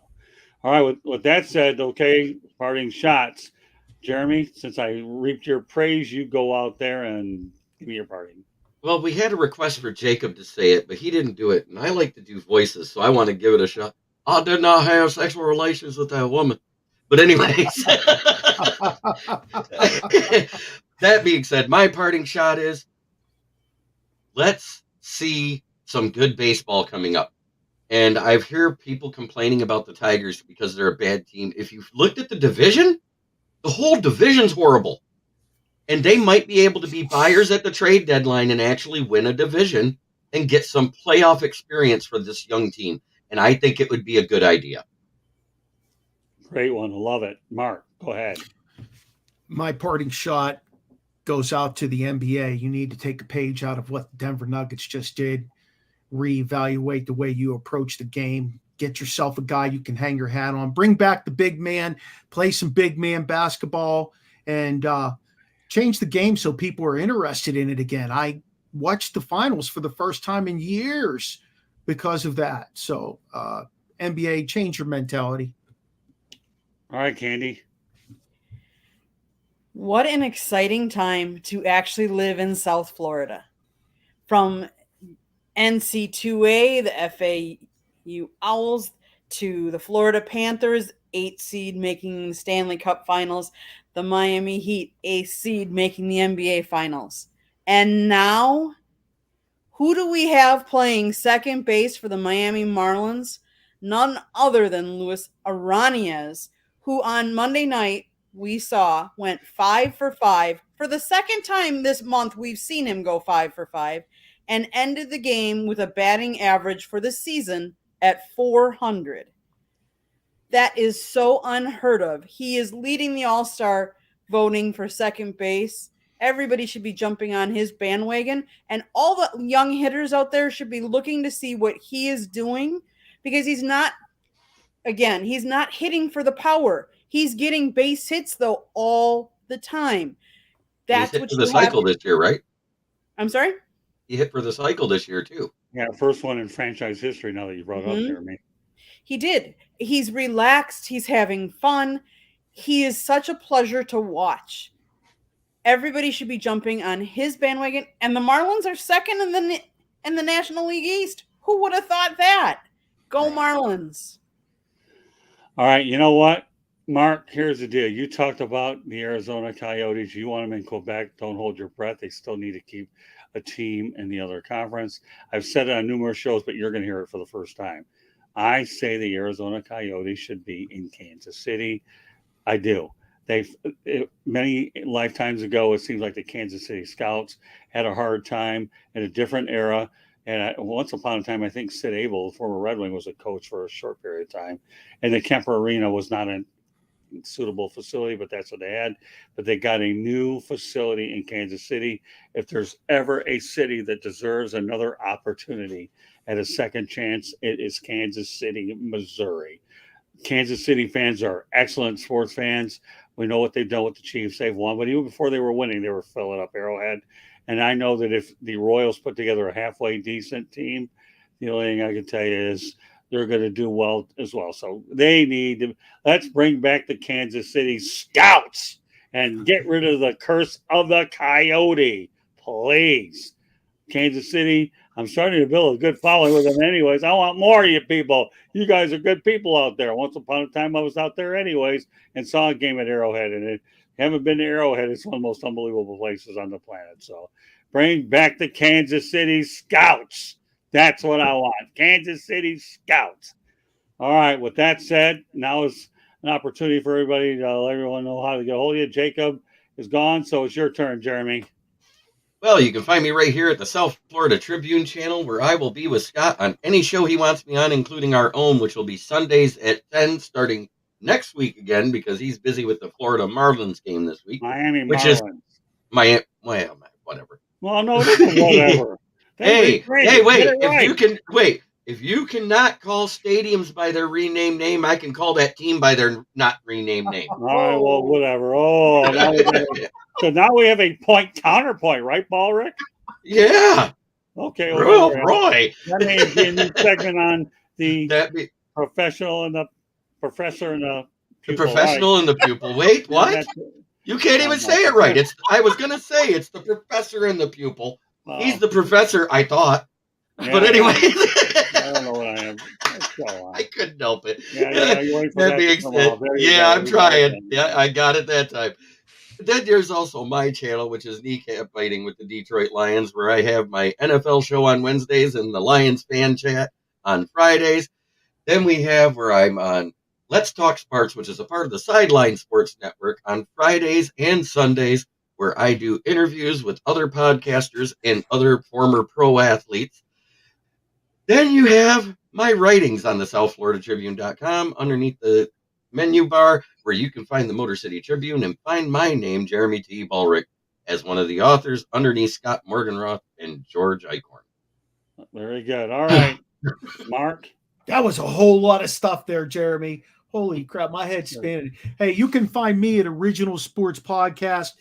all right, with that said, okay, parting shots. Jeremy, since I reaped your praise, you go out there and give me your parting. Well, we had a request for Jacob to say it, but he didn't do it. And I like to do voices, so I want to give it a shot. I did not have sexual relations with that woman. But anyways, that being said, my parting shot is let's see some good baseball coming up. And I've heard people complaining about the Tigers because they're a bad team. If you've looked at the division, the whole division's horrible. And they might be able to be buyers at the trade deadline and actually win a division and get some playoff experience for this young team. And I think it would be a good idea. Great one. Love it. Mark, go ahead. My parting shot goes out to the NBA. You need to take a page out of what the Denver Nuggets just did. Reevaluate the way you approach the game. Get yourself a guy you can hang your hat on. Bring back the big man. Play some big man basketball. And change the game so people are interested in it again. I watched the finals for the first time in years because of that. So NBA, change your mentality. All right, Candy. What an exciting time to actually live in South Florida. From NC2A, the FAU Owls, to the Florida Panthers, 8 seed making the Stanley Cup Finals, the Miami Heat, 8 seed making the NBA Finals. And now, who do we have playing second base for the Miami Marlins? None other than Luis Aranez, who on Monday night we saw went 5 for 5. For the second time this month, we've seen him go 5 for 5 and ended the game with a batting average for the season at 400. That is so unheard of. He is leading the All-Star voting for second base. Everybody should be jumping on his bandwagon, and all the young hitters out there should be looking to see what he is doing, because he's not hitting for the power. He's getting base hits, though, all the time. That's He's hit what for you the cycle this year, right? I'm sorry? He hit for the cycle this year, too. Yeah, first one in franchise history. Now that you brought it up, Jeremy. He did. He's relaxed. He's having fun. He is such a pleasure to watch. Everybody should be jumping on his bandwagon. And the Marlins are second in the National League East. Who would have thought that? Go Marlins. All right, you know what, Mark? Here's the deal. You talked about the Arizona Coyotes. You want them in Quebec. Don't hold your breath. They still need to keep a team in the other conference. I've said it on numerous shows, but you're going to hear it for the first time. I say the Arizona Coyotes should be in Kansas City. I do. Many lifetimes ago, it seems like the Kansas City Scouts had a hard time in a different era. And once upon a time, I think Sid Abel, the former Red Wing, was a coach for a short period of time. And the Kemper Arena was not a suitable facility, but that's what they had. But they got a new facility in Kansas City. If there's ever a city that deserves another opportunity at a second chance, it is Kansas City, Missouri. Kansas City fans are excellent sports fans. We know what they've done with the Chiefs. They've won, but even before they were winning, they were filling up Arrowhead. And I know that if the Royals put together a halfway decent team, the only thing I can tell you is they're going to do well as well. So they need to let's bring back the Kansas City Scouts and get rid of the curse of the Coyote, please. Kansas City, I'm starting to build a good following with them anyways. I want more of you people. You guys are good people out there. Once upon a time, I was out there anyways and saw a game at Arrowhead. And if you haven't been to Arrowhead, it's one of the most unbelievable places on the planet. So bring back the Kansas City Scouts. That's what I want. Kansas City Scouts. All right. With that said, now is an opportunity for everybody to let everyone know how to get a hold of you. Jacob is gone, so it's your turn, Jeremy. Well, you can find me right here at the South Florida Tribune channel, where I will be with Scott on any show he wants me on, including our own, which will be Sundays at 10, starting next week again, because he's busy with the Florida Marlins game this week. Miami which Marlins. Is Miami. Well, whatever. Well, no, it isn't whatever. Hey, wait! Right. If you cannot call stadiums by their renamed name, I can call that team by their not renamed name. All right, well, whatever. Oh, so now we have a counterpoint, right, Ballrick? Yeah. Okay. Well, Roy. That may be a new segment on the professional and the professor and the pupil. The professional right. And the pupil. Wait, what? You can't even say it right. I was going to say it's the professor and the pupil. He's the professor, I thought. Yeah, but anyway. I don't know what I am. I couldn't help it. Yeah, I'm trying. Yeah, I got it that time. Then there's also my channel, which is Kneecap Fighting with the Detroit Lions, where I have my NFL show on Wednesdays and the Lions fan chat on Fridays. Then we have where I'm on Let's Talk Sports, which is a part of the Sideline Sports Network, on Fridays and Sundays, where I do interviews with other podcasters and other former pro athletes. Then you have my writings on the SouthFloridaTribune.com underneath the menu bar, where you can find the Motor City Tribune and find my name, Jeremy T. Ballrick, as one of the authors underneath Scott Morganroth and George Eichhorn. Very good. All right, Mark. That was a whole lot of stuff there, Jeremy. Holy crap, my head's spinning. Hey, you can find me at Original Sports Podcast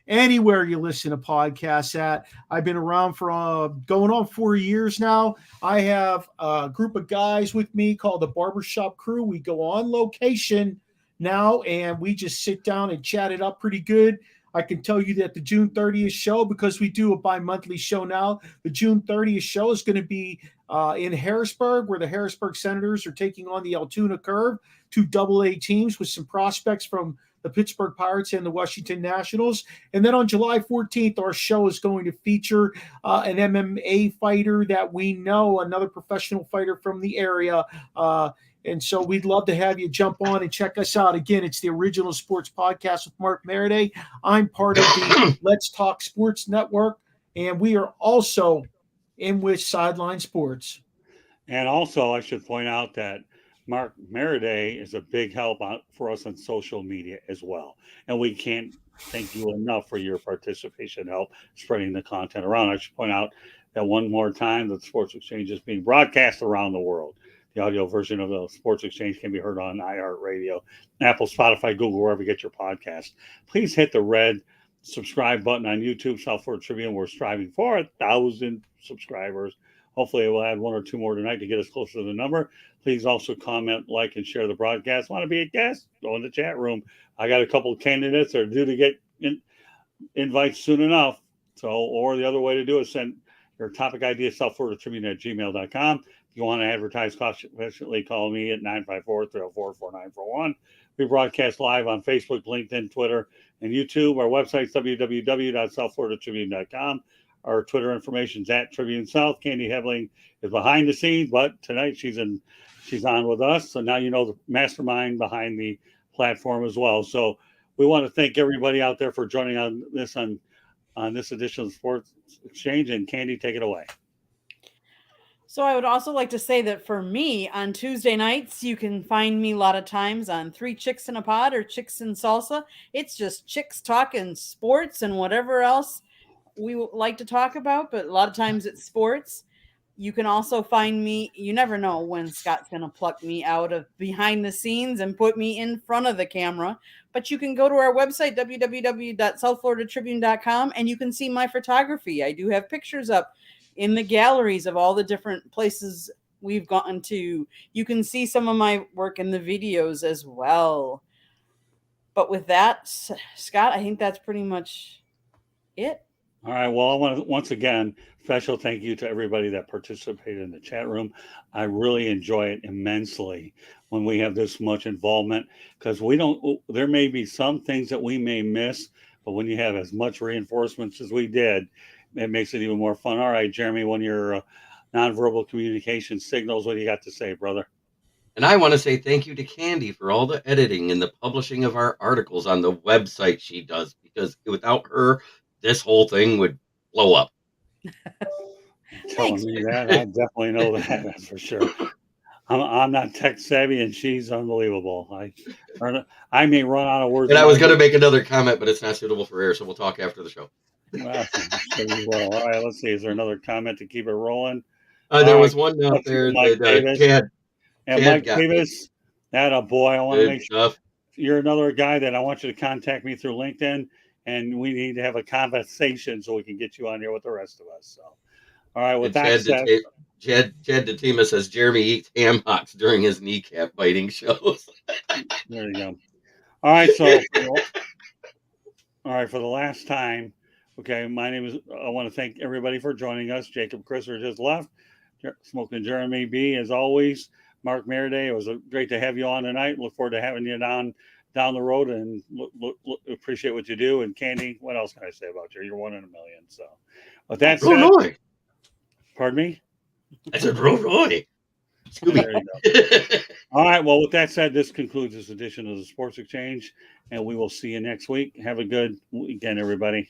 anywhere you listen to podcasts at. I've been around for going on 4 years now. I have a group of guys with me called the Barbershop Crew. We go on location now, and we just sit down and chat it up pretty good. I can tell you that the June 30th show, because we do a bi-monthly show now, the June 30th show is going to be in Harrisburg, where the Harrisburg Senators are taking on the Altoona Curve, two AA teams with some prospects from the Pittsburgh Pirates and the Washington Nationals. And then on July 14th, our show is going to feature an MMA fighter that we know, another professional fighter from the area. And so we'd love to have you jump on and check us out. Again, it's the Original Sports Podcast with Mark Maraday. I'm part of the Let's Talk Sports Network, and we are also in with Sideline Sports. And also, I should point out that Mark Maraday is a big help for us on social media as well. And we can't thank you enough for your participation, help spreading the content around. I should point out that one more time that Sports Exchange is being broadcast around the world. The audio version of the Sports Exchange can be heard on iHeartRadio, Apple, Spotify, Google, wherever you get your podcast. Please hit the red subscribe button on YouTube, South Florida Tribune. We're striving for 1,000 subscribers. Hopefully, we'll add 1 or 2 more tonight to get us closer to the number. Please also comment, like, and share the broadcast. Want to be a guest? Go in the chat room. I got a couple of candidates that are due to get invites soon enough. So, or the other way to do it is send your topic idea southfloridatribune@gmail.com. If you want to advertise confidentially, call me at 954-304-4941. We broadcast live on Facebook, LinkedIn, Twitter, and YouTube. Our website is www.southfloridatribune.com. Our Twitter information is at Tribune South. Candy Hebling is behind the scenes, but tonight she's on with us. So now you know the mastermind behind the platform as well. So we want to thank everybody out there for joining on this edition of Sports Exchange. And Candy, take it away. So I would also like to say that for me, on Tuesday nights, you can find me a lot of times on 3 Chicks in a Pod or Chicks in Salsa. It's just chicks talking sports and whatever else we like to talk about, but a lot of times it's sports. You can also find me, you never know when Scott's going to pluck me out of behind the scenes and put me in front of the camera, but you can go to our website, www.southfloridatribune.com, and you can see my photography. I do have pictures up in the galleries of all the different places we've gotten to. You can see some of my work in the videos as well. But with that, Scott, I think that's pretty much it. All right. Well, I want to once again special thank you to everybody that participated in the chat room. I really enjoy it immensely when we have this much involvement, because there may be some things that we may miss, but when you have as much reinforcements as we did, it makes it even more fun. All right, Jeremy, one of your nonverbal communication signals, what do you got to say, brother? And I want to say thank you to Candy for all the editing and the publishing of our articles on the website she does, because without her, this whole thing would blow up. Telling me that, I definitely know that. That's for sure. I'm not tech savvy, and she's unbelievable. I may run out of words. And I was going to make another comment, but it's not suitable for air, so we'll talk after the show. Well, all right, let's see. Is there another comment to keep it rolling? There was one out there that Chad Mike Davis. That a boy. I want to make sure you're another guy that I want you to contact me through LinkedIn, and we need to have a conversation so we can get you on here with the rest of us. So, all right. With that said, Chad Datima says Jeremy eats ham hocks during his kneecap biting shows. There you go. All right. So, for the last time. Okay, my name is. I want to thank everybody for joining us. Jacob Crisser just left. Smoking Jeremy B. As always. Mark Meriday, it was great to have you on tonight. Look forward to having you down the road, and appreciate what you do. And Candy, what else can I say about you? You're 1 in a million. So, with that said, Roy. Pardon me. I said Roy. There you go. All right. Well, with that said, this concludes this edition of the Sports Exchange, and we will see you next week. Have a good weekend, everybody.